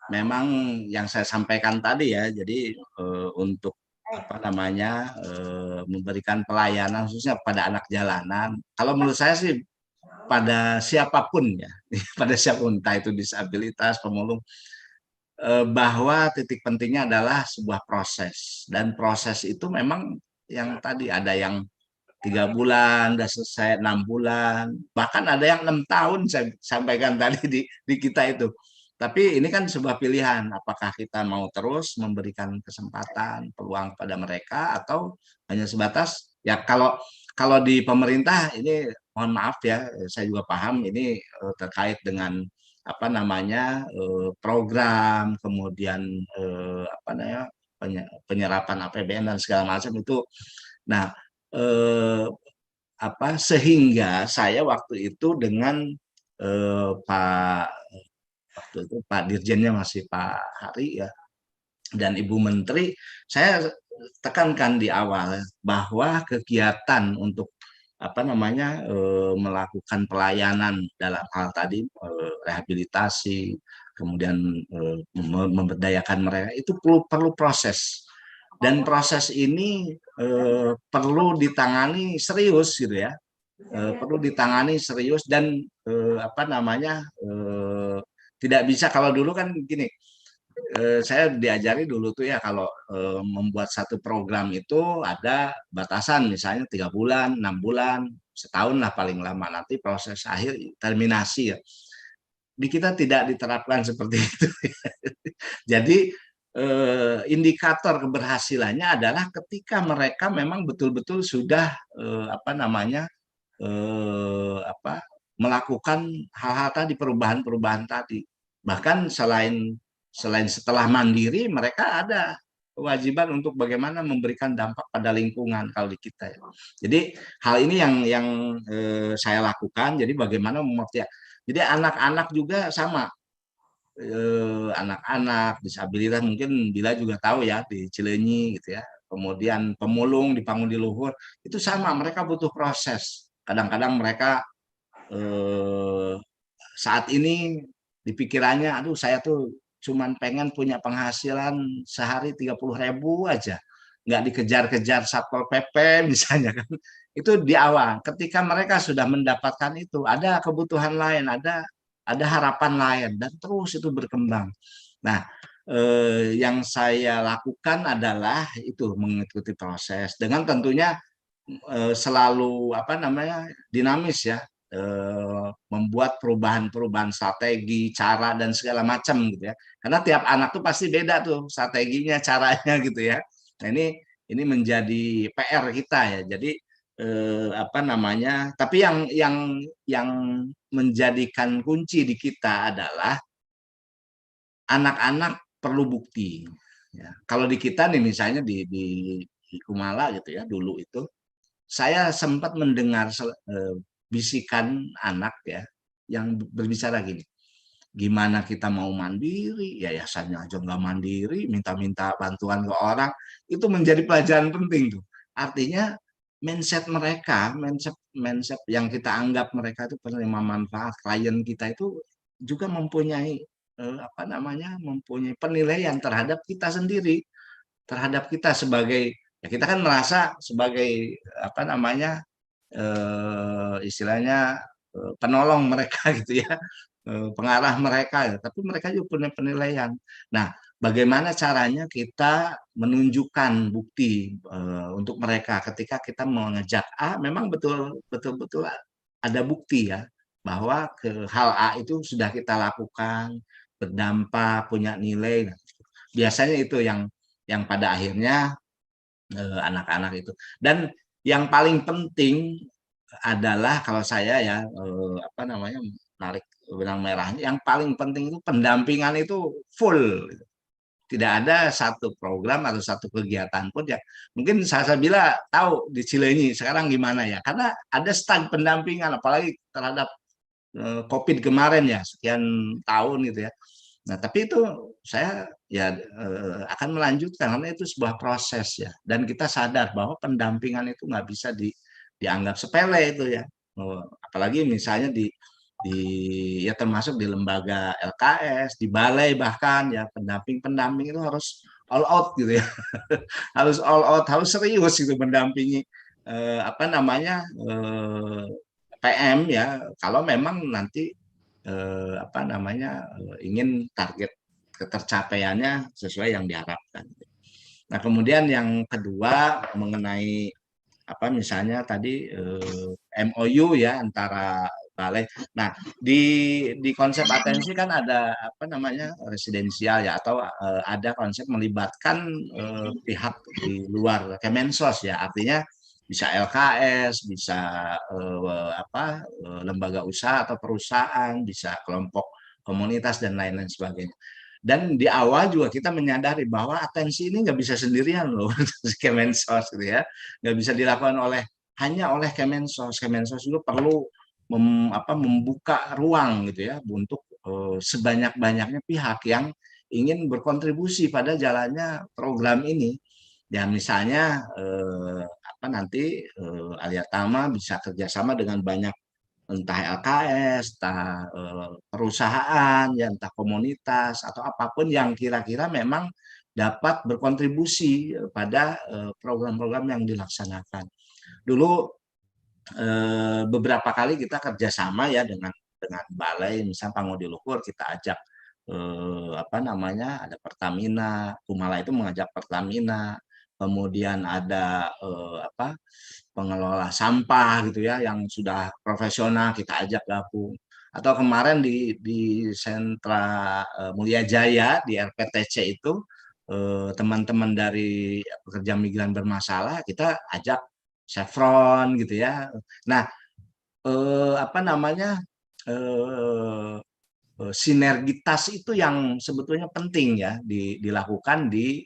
memang yang saya sampaikan tadi ya. Jadi untuk memberikan pelayanan khususnya pada anak jalanan. Kalau menurut saya sih pada siapapun ya, pada siapapun, entah itu disabilitas, pemulung, bahwa titik pentingnya adalah sebuah proses, dan proses itu memang yang tadi ada yang 3 bulan udah selesai, 6 bulan, bahkan ada yang 6 tahun saya sampaikan tadi di kita itu. Tapi ini kan sebuah pilihan, apakah kita mau terus memberikan kesempatan, peluang pada mereka, atau hanya sebatas ya kalau di pemerintah ini mohon maaf ya, saya juga paham ini terkait dengan program, kemudian penyerapan APBN dan segala macam itu. Nah, sehingga saya waktu itu dengan Pak Dirjennya masih Pak Hari ya, dan Ibu Menteri, saya tekankan di awal bahwa kegiatan untuk melakukan pelayanan dalam hal tadi rehabilitasi, kemudian memberdayakan mereka itu perlu proses, dan proses ini perlu ditangani serius gitu ya, perlu ditangani serius dan tidak bisa. Kalau dulu kan gini, saya diajari dulu tuh ya, kalau membuat satu program itu ada batasan, misalnya 3 bulan, 6 bulan, setahun lah paling lama, nanti proses akhir terminasi ya. Di kita tidak diterapkan seperti itu. Jadi indikator keberhasilannya adalah ketika mereka memang betul-betul sudah melakukan hal-hal tadi, perubahan-perubahan tadi. Bahkan selain setelah mandiri, mereka ada kewajiban untuk bagaimana memberikan dampak pada lingkungan kalau di kita ya. Jadi hal ini yang saya lakukan. Jadi bagaimana memotivasi. Jadi anak-anak juga sama, anak-anak disabilitas, mungkin Bila juga tahu ya di Cileunyi gitu ya. Kemudian pemulung di Pangudi Luhur itu sama, mereka butuh proses. Kadang-kadang mereka saat ini di pikirannya, aduh saya tuh cuman pengen punya penghasilan sehari 30.000 aja, nggak dikejar-kejar Satpol PP misalnya kan. Itu di awal. Ketika mereka sudah mendapatkan itu, ada kebutuhan lain, ada harapan lain, dan terus itu berkembang. Nah, yang saya lakukan adalah itu mengikuti proses dengan tentunya selalu dinamis ya, membuat perubahan-perubahan strategi, cara dan segala macam gitu ya. Karena tiap anak tuh pasti beda tuh strateginya, caranya gitu ya. Nah ini menjadi PR kita ya. Jadi tapi yang menjadikan kunci di kita adalah anak-anak perlu bukti. Ya. Kalau di kita nih misalnya di Kumala gitu ya dulu itu, saya sempat mendengar bisikan anak ya yang berbicara gini, gimana kita mau mandiri, yayasannya aja nggak mandiri, minta-minta bantuan ke orang, itu menjadi pelajaran penting tuh. Artinya mindset mereka, mindset yang kita anggap mereka itu penerima manfaat, klien kita itu juga mempunyai mempunyai penilaian terhadap kita sendiri, terhadap kita sebagai ya kita kan merasa sebagai istilahnya penolong mereka gitu ya, pengarah mereka ya, tapi mereka juga punya penilaian. Nah, bagaimana caranya kita menunjukkan bukti untuk mereka ketika kita mengejak A, memang betul-betul ada bukti ya bahwa hal A itu sudah kita lakukan, berdampak, punya nilai. Nah, biasanya itu yang pada akhirnya anak-anak itu. Dan yang paling penting adalah kalau saya ya menarik benang merahnya, yang paling penting itu pendampingan itu full. Tidak ada satu program atau satu kegiatan pun ya mungkin saya bila tahu di Cileunyi sekarang gimana ya, karena ada stag pendampingan apalagi terhadap COVID kemarin ya sekian tahun gitu ya. Nah, tapi itu saya ya akan melanjutkan karena itu sebuah proses ya, dan kita sadar bahwa pendampingan itu nggak bisa dianggap sepele itu ya. Apalagi misalnya di ya termasuk di lembaga LKS, di balai bahkan ya pendamping itu harus all out gitu ya. Harus all out, harus serius gitu mendampingi PM ya kalau memang nanti ingin target ketercapaiannya sesuai yang diharapkan. Nah, kemudian yang kedua mengenai misalnya tadi MOU ya antara balai. Nah, di konsep atensi kan ada residensial ya atau ada konsep melibatkan pihak di luar Kemensos ya. Artinya bisa LKS, bisa lembaga usaha atau perusahaan, bisa kelompok komunitas dan lain-lain sebagainya. Dan di awal juga kita menyadari bahwa atensi ini nggak bisa sendirian loh, Kemensos gitu ya, nggak bisa dilakukan hanya oleh Kemensos. Kemensos juga perlu membuka ruang gitu ya untuk sebanyak-banyaknya pihak yang ingin berkontribusi pada jalannya program ini. Ya misalnya nanti Aliatama bisa kerjasama dengan banyak entah LKS, entah perusahaan, ya entah komunitas atau apapun yang kira-kira memang dapat berkontribusi pada program-program yang dilaksanakan. Dulu beberapa kali kita kerjasama ya dengan balai, misalnya Pangodiluhur kita ajak ada Pertamina, Kumala itu mengajak Pertamina, kemudian ada pengelola sampah gitu ya yang sudah profesional kita ajak gabung, atau kemarin di sentra Mulia Jaya di RPTC itu teman-teman dari pekerja migran bermasalah kita ajak Chevron gitu ya. Nah sinergitas itu yang sebetulnya penting ya dilakukan di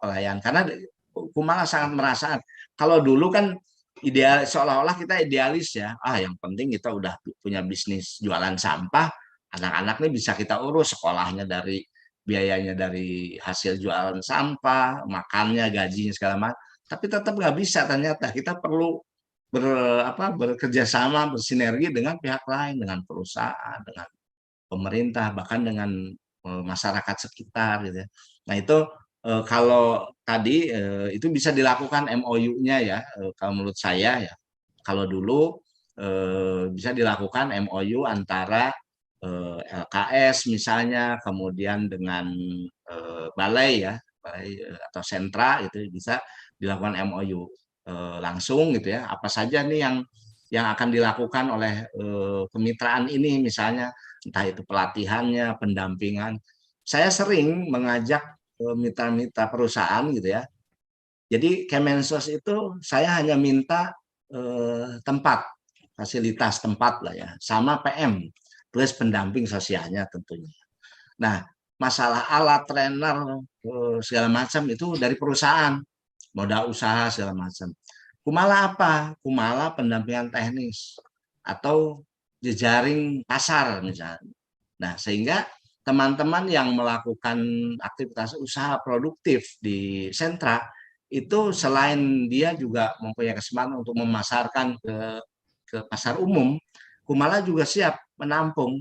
pelayanan, karena Kumala sangat merasakan kalau dulu kan ideal seolah-olah kita idealis ya, yang penting kita udah punya bisnis jualan sampah, anak-anak nih bisa kita urus sekolahnya dari biayanya dari hasil jualan sampah, makannya, gajinya segala macam, tapi tetap nggak bisa, ternyata kita perlu bekerja sama, bersinergi dengan pihak lain, dengan perusahaan, dengan pemerintah, bahkan dengan masyarakat sekitar gitu ya. Nah itu kalau tadi itu bisa dilakukan MOU-nya ya, kalau menurut saya ya. Kalau dulu bisa dilakukan MOU antara LKS misalnya, kemudian dengan balai ya, balai atau sentra itu bisa dilakukan MOU langsung gitu ya. Apa saja nih yang akan dilakukan oleh kemitraan ini, misalnya entah itu pelatihannya, pendampingan. Saya sering mengajak mitra-mitra perusahaan gitu ya. Jadi Kemensos itu saya hanya minta tempat, fasilitas tempat lah ya, sama PM plus pendamping sosialnya tentunya. Nah, masalah alat, trainer, segala macam itu dari perusahaan, modal usaha segala macam. Kumala apa? Kumala pendampingan teknis atau jejaring pasar misalnya. Nah, sehingga teman-teman yang melakukan aktivitas usaha produktif di sentra itu selain dia juga mempunyai kesempatan untuk memasarkan ke pasar umum, Kumala juga siap menampung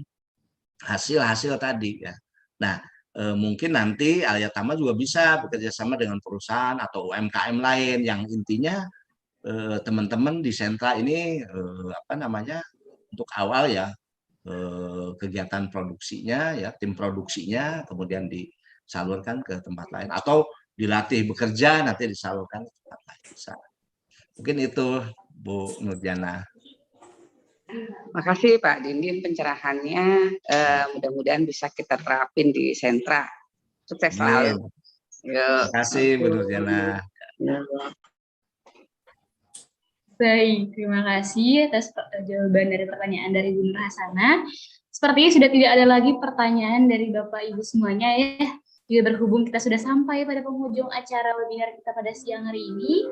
hasil-hasil tadi ya. Nah, mungkin nanti Alia Tama juga bisa bekerja sama dengan perusahaan atau UMKM lain yang intinya teman-teman di sentra ini apa namanya untuk awal ya kegiatan produksinya ya, tim produksinya kemudian disalurkan ke tempat lain atau dilatih bekerja nanti disalurkan ke tempat lain. Bisa. Mungkin itu Bu Nurjana. Makasih Pak Dindin pencerahannya. Mudah-mudahan bisa kita terapin di sentra. Sukses selalu. Terima kasih Bu Nurjana. Baik, terima kasih atas jawaban dari pertanyaan dari Bu Nur Hasanah. Sepertinya sudah tidak ada lagi pertanyaan dari Bapak Ibu semuanya ya. Juga berhubung kita sudah sampai pada penghujung acara webinar kita pada siang hari ini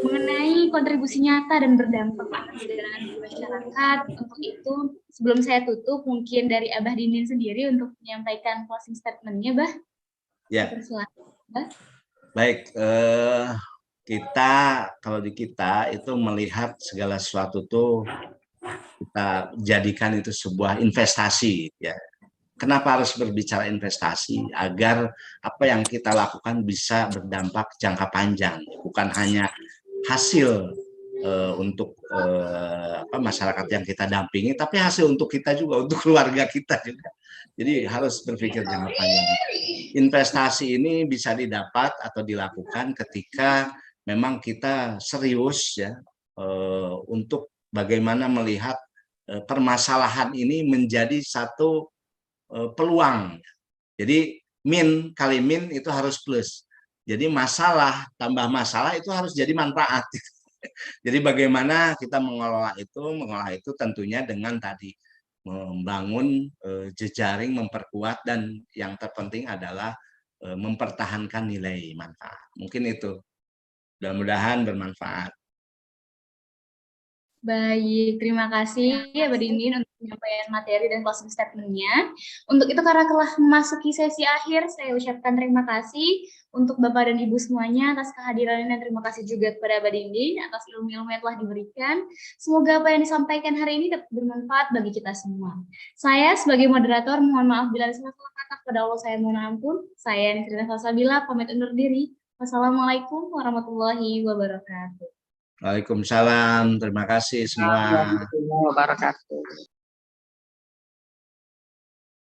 mengenai kontribusi nyata dan berdampak atas kegiatan di masyarakat. Untuk itu, sebelum saya tutup, mungkin dari Abah Dindin sendiri untuk menyampaikan closing statement-nya, Bah. Ya. Silakan, Bah. Baik, kita kalau di kita itu melihat segala sesuatu tuh kita jadikan itu sebuah investasi ya. Kenapa harus berbicara investasi? Agar apa yang kita lakukan bisa berdampak jangka panjang, bukan hanya hasil untuk masyarakat yang kita dampingi, tapi hasil untuk kita juga, untuk keluarga kita juga. Jadi harus berpikir jangka panjang. Investasi ini bisa didapat atau dilakukan ketika memang kita serius ya untuk bagaimana melihat permasalahan ini menjadi satu peluang. Jadi min kali min itu harus plus. Jadi masalah tambah masalah itu harus jadi manfaat. Jadi bagaimana kita mengolah itu tentunya dengan tadi membangun jejaring, memperkuat, dan yang terpenting adalah mempertahankan nilai manfaat. Mungkin itu. Mudah-mudahan bermanfaat. Baik, terima kasih ya Mbak Dindin untuk penyampaian materi dan closing statement-nya. Untuk itu karena telah memasuki sesi akhir, saya ucapkan terima kasih untuk Bapak dan Ibu semuanya atas kehadirannya dan terima kasih juga kepada Mbak Dindin atas ilmu-ilmu yang telah diberikan. Semoga apa yang disampaikan hari ini dapat bermanfaat bagi kita semua. Saya sebagai moderator mohon maaf bila ada salah kata, kepada Allah saya mohon ampun. Saya Nisrina Salsabila pamit undur diri. Wassalamualaikum warahmatullahi wabarakatuh. Waalaikumsalam, terima kasih semua. Warahmatullahi wabarakatuh.